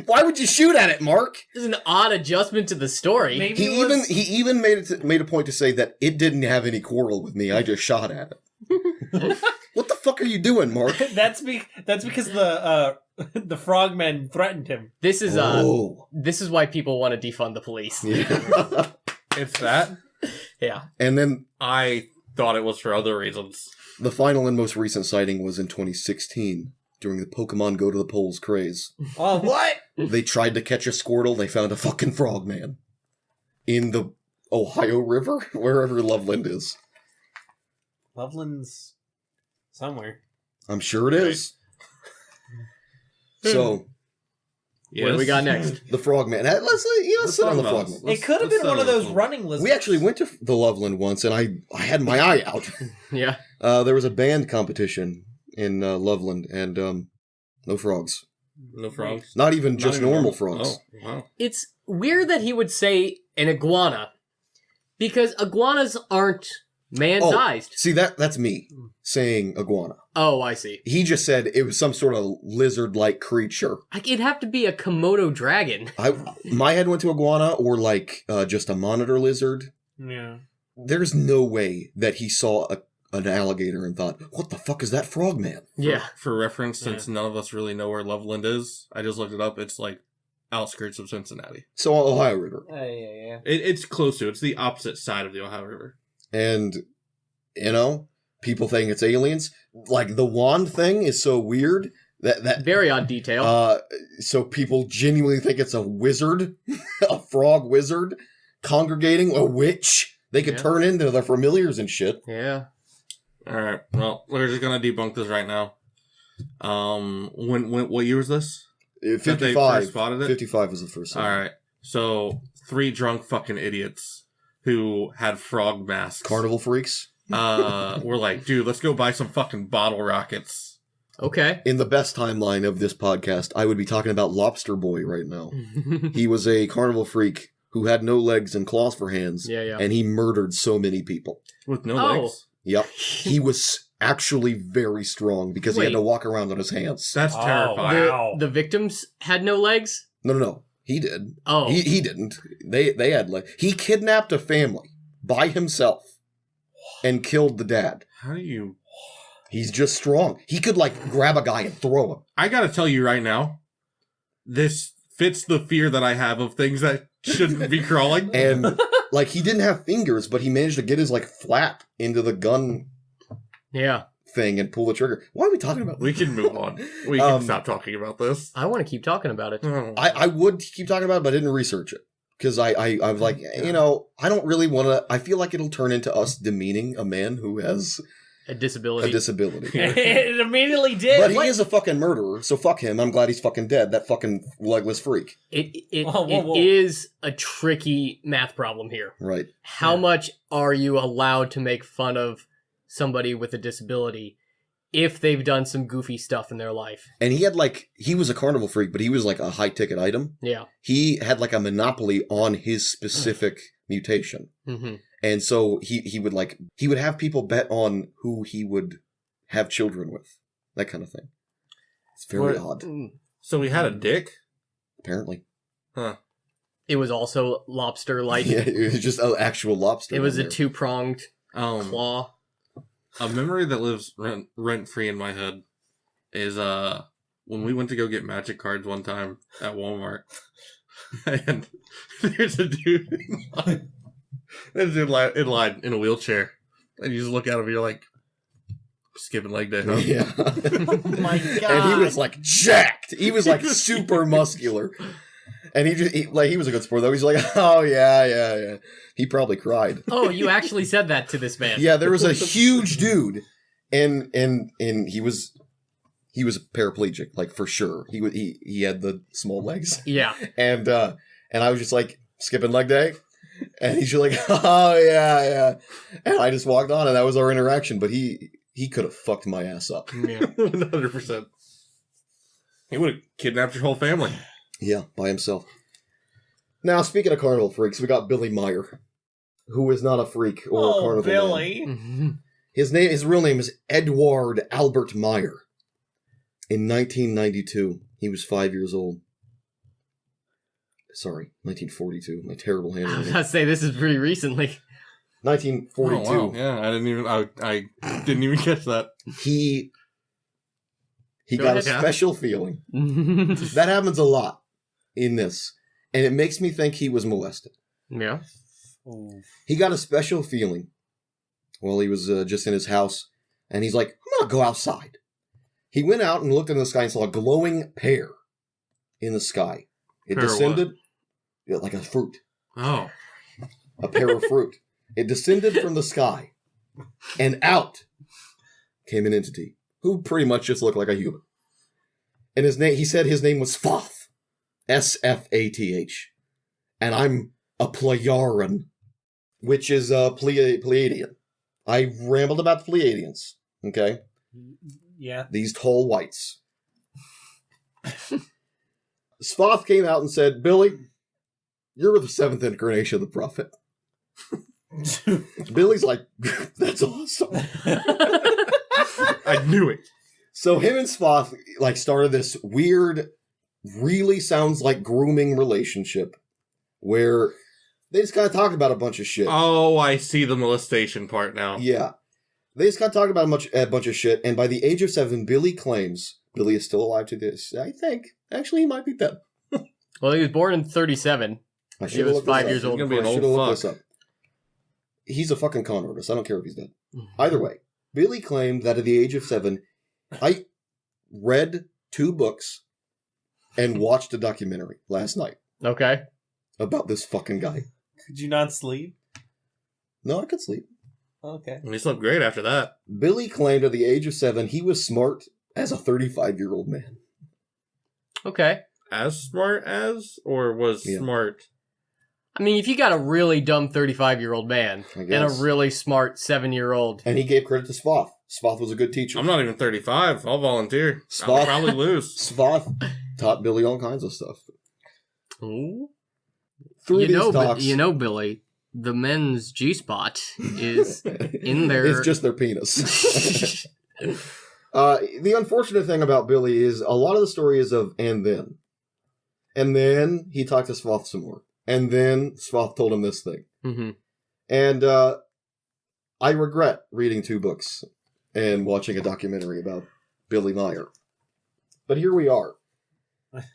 Why would you shoot at it, Mark? This is an odd adjustment to the story. Maybe He even made a point to say that it didn't have any quarrel with me. I just shot at it. What the fuck are you doing, Mark? that's because the frogmen threatened him. This is Oh. this is why people want to defund the police. Yeah. It's that? Yeah. And then I thought it was for other reasons. the final and most recent sighting was in 2016 during the Pokemon Go to the Polls craze. Oh, what? They tried to catch a Squirtle. They found a fucking frogman in the Ohio River, wherever Loveland is. Loveland's somewhere. I'm sure it is. So, What do we got next? the frogman. Let's sit on the talk about frogman. this. It could have let's been one of settle those this. running lizards. We actually went to the Loveland once, and I had my eye out. Yeah. There was a band competition in Loveland, and no frogs. No frogs? Not even Not just even normal frogs. Oh, wow. It's weird that he would say an iguana because iguanas aren't man-sized. See, that's me saying iguana. Oh, I see. He just said it was some sort of lizard-like creature. Like, it'd have to be a Komodo dragon. My head went to iguana or like just a monitor lizard. Yeah. There's no way that he saw an alligator and thought, "What the fuck is that frogman?" Yeah. For reference, since none of us really know where Loveland is, I just looked it up. It's like outskirts of Cincinnati. So Ohio River, Yeah. It's close to. It's the opposite side of the Ohio River. and people think it's aliens. Like the wand thing is so weird that Very odd detail. so people genuinely think it's a wizard, a frog wizard congregating a witch. They could Yeah. turn into the familiars and shit. Yeah. All right. Well, we're just gonna debunk this right now. What year was this? That they 55. first spotted it? 55 was the first All time. right. So 3 drunk fucking idiots who had frog masks. Carnival freaks. Were like, dude, let's go buy some fucking bottle rockets. Okay. In the best timeline of this podcast, I would be talking about Lobster Boy right now. He was a carnival freak who had no legs and claws for hands, Yeah. and he murdered so many people. With no Oh. legs. Yep. He was actually very strong because he had Wait. to walk around on his hands. That's Oh, terrifying. wow. The victims had no legs? No. He did. Oh. He didn't. They had legs. He kidnapped a family by himself and killed the dad. How do you... He's just strong. He could, like, grab a guy and throw him. I gotta tell you right now, this fits the fear that I have of things that shouldn't be crawling. And, like, he didn't have fingers, but he managed to get his, like, flap into the gun Yeah. thing and pull the trigger. Why are we talking about We this? can move on. We can stop talking about this. I want to keep talking about it. Oh. I would keep talking about it, but I didn't research it. Because I was like, I don't really want to... I feel like it'll turn into us demeaning a man who has A disability. a disability. It immediately did. But he What? is a fucking murderer, so fuck him. I'm glad he's fucking dead. That fucking legless freak. It Whoa. is a tricky math problem here. Right. How much are you allowed to make fun of somebody with a disability if they've done some goofy stuff in their life? And he had he was a carnival freak, but he was like a high ticket item. Yeah. He had like a monopoly on his specific mutation. Mm-hmm. And so he would have people bet on who he would have children with. That kind of thing. It's very odd, So we had a dick? apparently. Huh. It was also lobster-like. Yeah, it was just an actual lobster. It was on a there. two-pronged claw. A memory that lives rent-free in my head is when we went to go get magic cards one time at Walmart. And there's a dude in line in a wheelchair. And you just look at him and you're like, Skipping leg day, huh? Yeah. Oh my god. And he was like jacked. He was like super muscular. And he was a good sport though. He's like, oh yeah. He probably cried. Oh, you actually said that to this man. Yeah, there was a huge dude, and he was paraplegic, like for sure. He had the small legs, Yeah. and I was just like skipping leg day, and he's just like, oh yeah, and I just walked on, and that was our interaction. But he could have fucked my ass up. Yeah. 100%. He would have kidnapped your whole family. Yeah, by himself. Now, speaking of carnival freaks, we got Billy Meyer, who is not a freak or a carnival man. Billy. Mhm. His real name is Edward Albert Meyer. In 1992, he was 5 years old. Sorry, 1942. My terrible I was handwriting. about to say, this is pretty recently. 1942. Oh, wow. Yeah, I didn't even catch that. He Go got ahead, a yeah. special feeling. Yeah. That happens a lot in this, and it makes me think he was molested. Ooh. He got a special feeling while he was just in his house, and he's like, I'm gonna go outside. He went out and looked in the sky and saw a glowing pear in the sky. It Pear descended like a fruit, Oh. a pear of fruit. It descended from the sky, and out came an entity who pretty much just looked like a human. And he said his name was Sfath, S-F-A-T-H, and I'm a Plejaran, which is a Pleiadian. I rambled about the Pleiadians, okay? Yeah. These tall whites. Sfath came out and said, Billy, you're the seventh incarnation of the prophet. Billy's like, that's awesome. I knew it. So him and Sfath like started this weird, really sounds like grooming relationship where they just kind of talked about a bunch of shit. Oh, I see the molestation part now. Yeah. They just kind of talked about a bunch of shit, and by the age of 7, Billy claims Billy is still alive to this. I think. Actually, he might be dead. Well, he was born in 37. I He should've was looked this 5 up. years old. He's gonna be an I old should've looked fuck. this up. He's a fucking con artist. I don't care if he's dead. Either way, Billy claimed that at the age of 7, I read 2 books and watched a documentary last night Okay. about this fucking guy. Could you not sleep? No, I could sleep. Okay. And he slept great after that. Billy claimed at the age of 7 he was smart as a 35-year-old man. Okay. As smart as, or was Yeah. smart? I mean, if you got a really dumb 35-year-old man I and a guess. really smart 7-year-old, And he gave credit to Sfath. Sfath was a good teacher. I'm not even 35. I'll volunteer. I'll Spot. probably lose. Sfath taught Billy all kinds of stuff. ooh, Through these but talks, Billy, the men's G-spot is in their. it's just their penis. The unfortunate thing about Billy is a lot of the story is of and then. And then he talked to Sfath some more. And then Sfath told him this thing. Mhm. And I regret reading 2 books and watching a documentary about Billy Meyer. But here we are.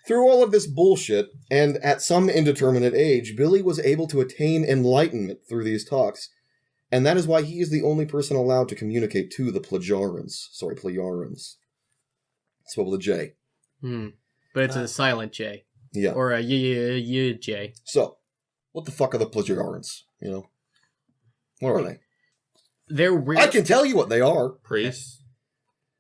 Through all of this bullshit, and at some indeterminate age, Billy was able to attain enlightenment through these talks. And that is why he is the only person allowed to communicate to the Plejarans. Sorry, Plejarans. Spelled with a J. Hmm. But it's a silent J. Yeah. Or a J. So, what the fuck are the Plejarans? You know? What are they? They're weird. I can tell you what they are. Priests.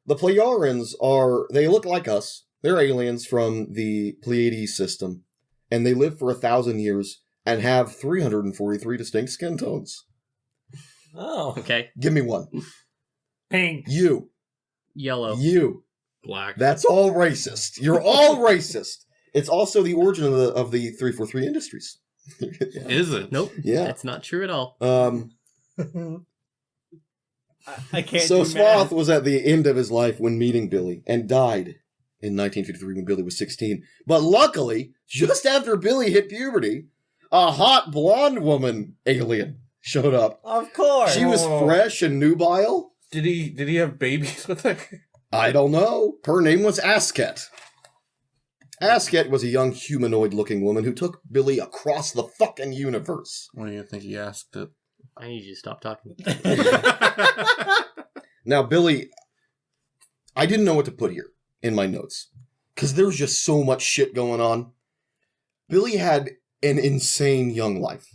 The Plejarans are, they look like us. They're aliens from the Pleiades system. And they live for 1,000 years and have 343 distinct skin tones. Oh. Okay. Give me one. Pink. You. Yellow. You. Black. That's all racist. You're all racist. It's also the origin of the 343 Industries. Yeah. Is it? Nope. Yeah. That's not true at all. I can't So do Swath math. was at the end of his life when meeting Billy and died in 1953 when Billy was 16. But luckily, just after Billy hit puberty, a hot blonde woman alien showed up. Of course. She was fresh and nubile. Did he have babies with her? I don't know. Her name was Asket. Asket was a young humanoid-looking woman who took Billy across the fucking universe. What do you think he asked it? I need you to stop talking. Now, Billy, I didn't know what to put here in my notes because there was just so much shit going on. Billy had an insane young life.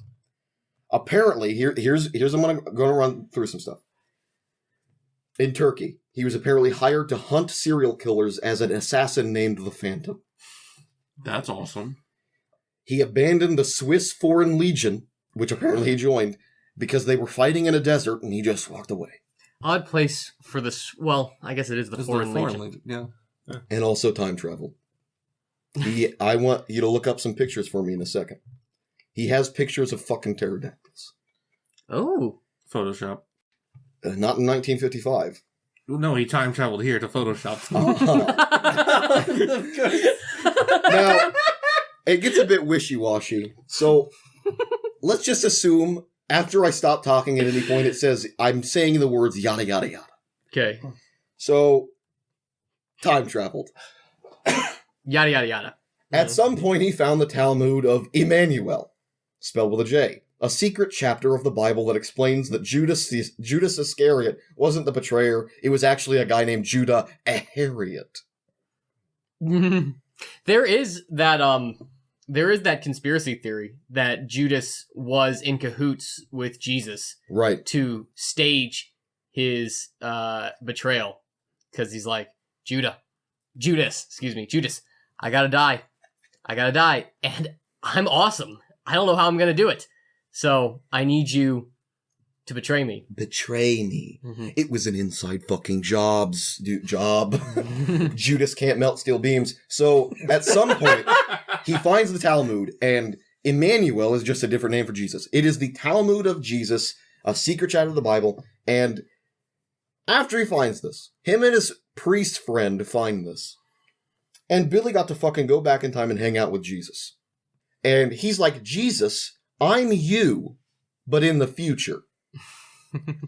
Apparently, here's I'm going to run through some stuff. In Turkey, he was apparently hired to hunt serial killers as an assassin named the Phantom. That's awesome. He abandoned the Swiss Foreign Legion, which apparently he joined, because they were fighting in a desert, and he just walked away. Odd place for this. Well, I guess it is the Foreign Legion. Yeah. And also time travel. I want you to look up some pictures for me in a second. He has pictures of fucking pterodactyls. Oh. Photoshop. Not in 1955. No, he time traveled here to Photoshop. Now, it gets a bit wishy-washy. So, let's just assume after I stop talking at any point, it says I'm saying the words yada yada yada. Okay. So, time traveled. Yada yada yada. At some point, he found the Talmud of Emmanuel, spelled with a J, a secret chapter of the Bible that explains that Judas Iscariot wasn't the betrayer. It was actually a guy named Judah Ahariot. There is that conspiracy theory that Judas was in cahoots with Jesus Right. to stage his betrayal, because he's like, Judas, I gotta die, and I'm awesome. I don't know how I'm gonna do it, so I need you to betray me. Betray me. Mm-hmm. It was an inside fucking job. Judas can't melt steel beams. So at some point, he finds the Talmud, and Emmanuel is just a different name for Jesus. It is the Talmud of Jesus, a secret chapter of the Bible, and after he finds this, him and his priest friend find this. And Billy got to fucking go back in time and hang out with Jesus. And he's like, Jesus, I'm you, but in the future.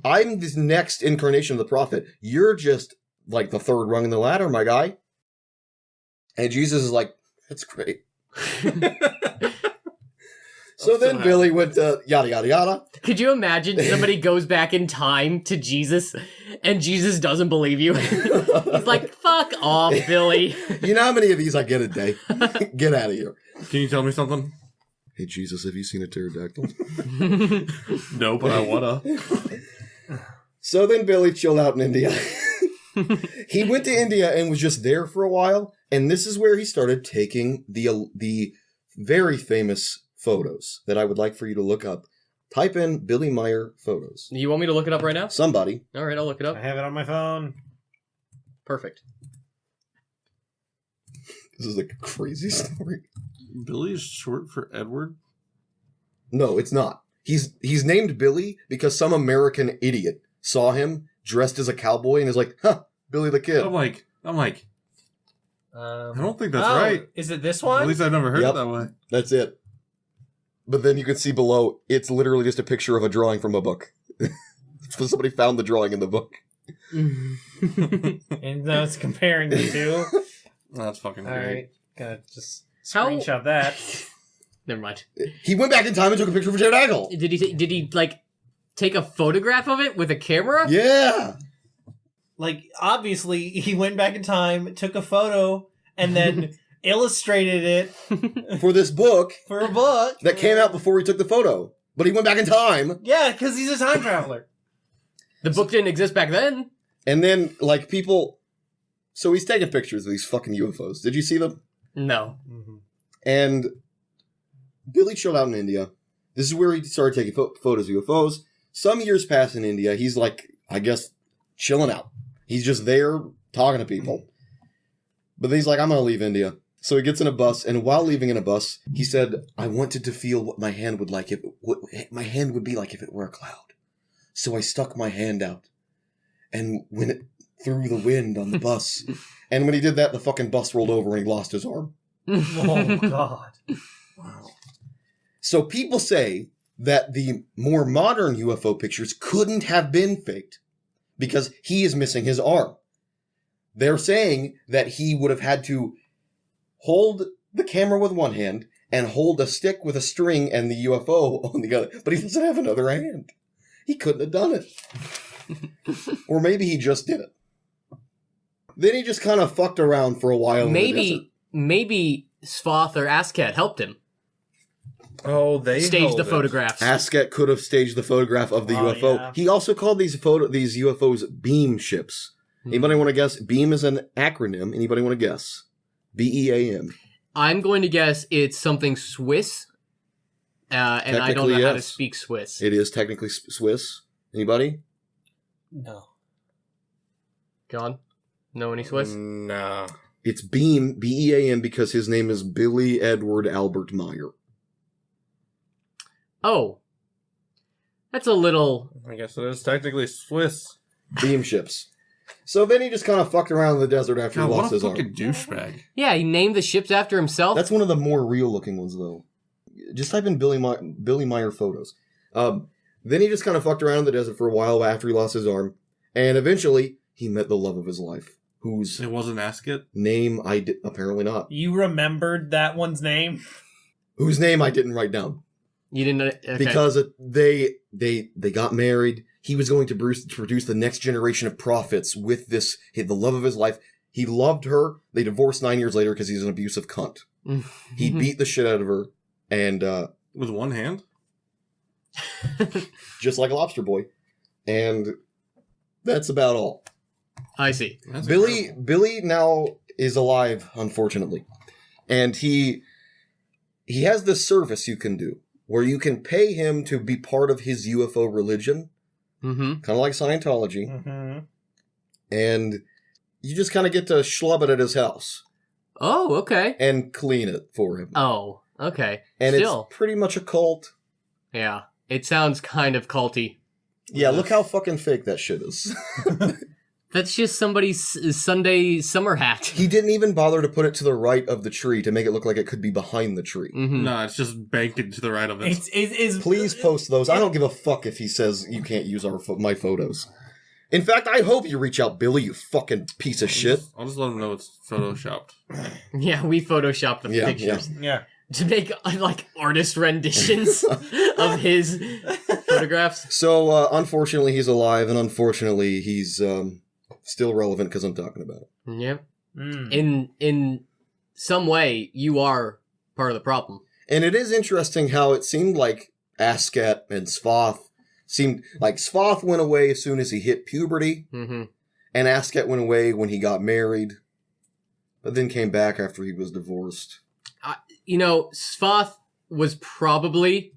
I'm this next incarnation of the prophet. You're just like the third rung in the ladder, my guy. And Jesus is like, that's great. So then Billy went to yada yada yada. Could you imagine somebody goes back in time to Jesus and Jesus doesn't believe you? He's like, fuck off, Billy. You know how many of these I get a day? Get out of here. Can you tell me something? Hey, Jesus, have you seen a pterodactyl? No, but I wanna. So then Billy chilled out in India. He went to India and was just there for a while, and this is where he started taking the very famous photos that I would like for you to look up. Type in Billy Meyer photos. You want me to look it up right now? Somebody. All right, I'll look it up. I have it on my phone. Perfect. This is like a crazy story. Billy is short for Edward? No, it's not. He's named Billy because some American idiot saw him dressed as a cowboy and is like, huh, Billy the Kid. I'm like, I don't think that's right. Is it this one? At least I've never heard Yep. it that way. That's it. But then you can see below, it's literally just a picture of a drawing from a book. Somebody found the drawing in the book. And now it's comparing the two. That's fucking All great. right, gotta just How- screenshot that. Never mind. He went back in time and took a picture of a pterodactyl. Did he like take a photograph of it with a camera? Yeah. Like, obviously, he went back in time, took a photo, and then illustrated it For this book for a book that came out before he took the photo. But he went back in time. Yeah, because he's a time traveler. The book didn't exist back then. And then, like, people... So he's taking pictures of these fucking UFOs. Did you see them? No. And Billy chilled out in India. This is where he started taking photos of UFOs. Some years pass in India. He's like, I guess, chilling out. He's just there talking to people. But then he's like, I'm going to leave India. So he gets in a bus, and while leaving in a bus, he said, I wanted to feel what my hand would like if my hand would be like if it were a cloud. So I stuck my hand out and went it through the wind on the bus. And when he did that, the fucking bus rolled over and he lost his arm. Oh, God. Wow. So people say that the more modern UFO pictures couldn't have been faked because he is missing his arm. They're saying that he would have had to hold the camera with one hand and hold a stick with a string and the UFO on the other. But he doesn't have another hand. He couldn't have done it. Or maybe he just did it. Then he just kind of fucked around for a while. in the desert. Maybe Svoth or Asket helped him Oh, they stage held the it. photographs. Asket could have staged the photograph of the Oh, UFO. yeah. He also called these UFOs beam ships. Anybody want to guess? Beam is an acronym. Anybody want to guess? BEAM. I'm going to guess it's something Swiss, and I don't Technically, know how to yes. speak Swiss. It is technically Swiss. Anybody? No. John, know any Swiss? Nah. It's Beam, BEAM, because his name is Billy Edward Albert Meyer. Oh, that's a little. I guess it is technically Swiss. Beam ships. So then he just kind of fucked around in the desert after God, he what lost a his arm. fucking douchebag. Yeah, he named the ships after himself. That's one of the more real looking ones, though. Just type in Billy Meyer photos. Then he just kind of fucked around in the desert for a while after he lost his arm. And eventually, he met the love of his life, whose It wasn't Asket? name I did apparently not. You remembered that one's name? Whose name I didn't write down. You didn't. Okay. Because they got married. He was going to produce the next generation of prophets with this, the love of his life. He loved her. They divorced 9 years later because he's an abusive cunt. He beat the shit out of her, and With one hand? just like a lobster boy. And that's about all. I see. That's Billy now is alive, unfortunately. And he has this service you can do where you can pay him to be part of his UFO religion, Mm-hmm. kind of like Scientology, Mm-hmm. and you just kind of get to schlub it at his house Oh, okay. and clean it for him. Oh, okay. And Still, it's pretty much a cult. yeah. It sounds kind of culty. Yeah, look how fucking fake that shit is. That's just somebody's Sunday summer hat. He didn't even bother to put it to the right of the tree to make it look like it could be behind the tree. Mm-hmm. No, it's just banked into the right of it. It's Please post those. I don't give a fuck if he says you can't use my photos. In fact, I hope you reach out, Billy, you fucking piece of shit. I'll just let him know it's photoshopped. Yeah, we photoshopped the Yeah, pictures Yeah. to make like artist renditions of his photographs. So, unfortunately, he's alive, and unfortunately, he's still relevant because I'm talking about it. Yep. Mm. In some way, you are part of the problem. And it is interesting how it seemed like Asket and Svoth went away as soon as he hit puberty, Mm-hmm. and Asket went away when he got married, but then came back after he was divorced. You know, Svoth was probably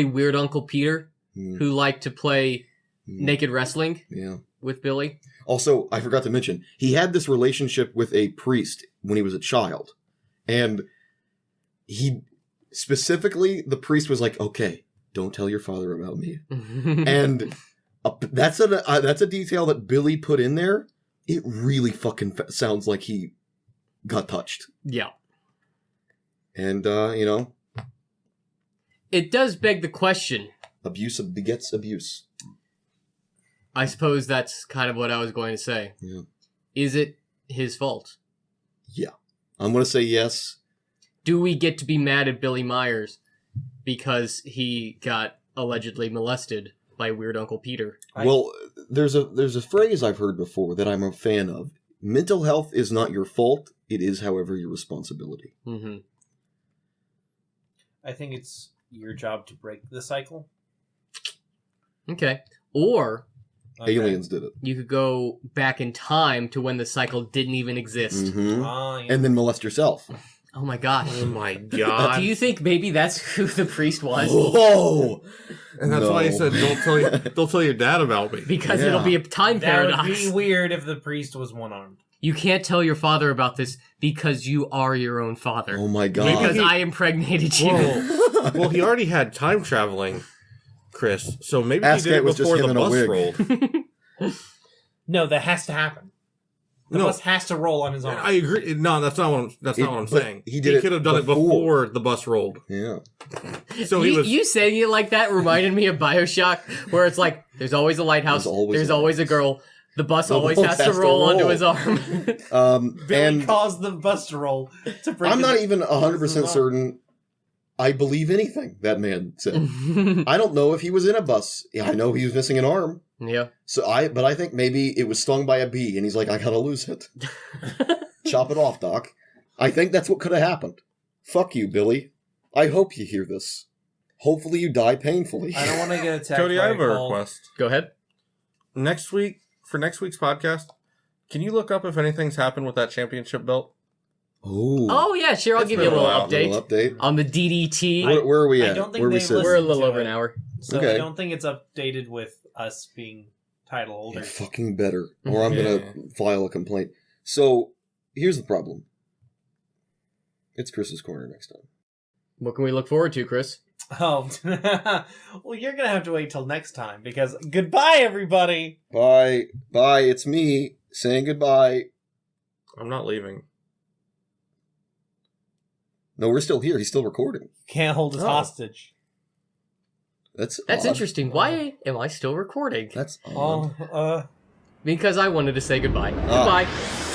Weird Uncle Peter, Hmm, who liked to play hmm, naked wrestling yeah. with Billy. Also, I forgot to mention, he had this relationship with a priest when he was a child. And he, specifically, the priest was like, okay, don't tell your father about me. And that's a detail that Billy put in there. It really fucking sounds like he got touched. Yeah. And, It does beg the question. abuse begets abuse. I suppose that's kind of what I was going to say. Yeah. Is it his fault? Yeah. I'm going to say yes. Do we get to be mad at Billy Myers because he got allegedly molested by Weird Uncle Peter? Well, there's a phrase I've heard before that I'm a fan of. Mental health is not your fault. It is, however, your responsibility. Mm-hmm. I think it's your job to break the cycle. Okay. Or Okay. Aliens did it. you could go back in time to when the cycle didn't even exist. Mhm. Ah, yeah. And then molest yourself. Oh my gosh. Oh my god. Do you think maybe that's who the priest was? Whoa! And that's why he No. said, don't tell your dad about me. Because Yeah. it'll be a time That would paradox. be weird if the priest was one-armed. You can't tell your father about this because you are your own father. Oh my Maybe Because god. I impregnated you. Whoa. Well, he already had time traveling, Chris. So maybe he Asket did it was just before him the in a bus wig. rolled. No, that has to happen. The No. bus has to roll on his own. I agree. No, that's not what I'm But saying. he did it could have done before. it before the bus rolled. Yeah. So he was. You saying it like that reminded me of Bioshock, where it's like, there's always a lighthouse, There's always there's a always a girl, the bus The always bus has to has to roll onto roll. his arm. Billy And caused the bus to roll to break I'm his- not even 100% certain I believe anything that man said. I don't know if he was in a bus. I know he was missing an arm. Yeah. But I think maybe it was stung by a bee, and he's like, I gotta lose it. Chop it off, Doc. I think that's what could have happened. Fuck you, Billy. I hope you hear this. Hopefully you die painfully. I don't want to get attacked. Cody, by I have a cold. request. Go ahead. Next week, for next week's podcast, can you look up if anything's happened with that championship belt? Ooh. Oh, yeah, sure. I'll It's give you a been a little while. update Little update. on the DDT. Where are we I at? don't think Where are we they've sitting? We're a listened little to over it. an hour. So Okay. I don't think it's updated with us being title Yeah, holders. fucking better. Or I'm Yeah. gonna file a complaint. So, here's the problem. It's Chris's Corner next time. What can we look forward to, Chris? Oh, well, you're gonna have to wait till next time because goodbye, everybody. Bye. Bye. It's me saying goodbye. I'm not leaving. No, we're still here. He's still recording. Can't hold us Oh. hostage. That's That's odd. interesting. Why am I still recording? That's odd. Oh, Because I wanted to say goodbye. Ah. Goodbye.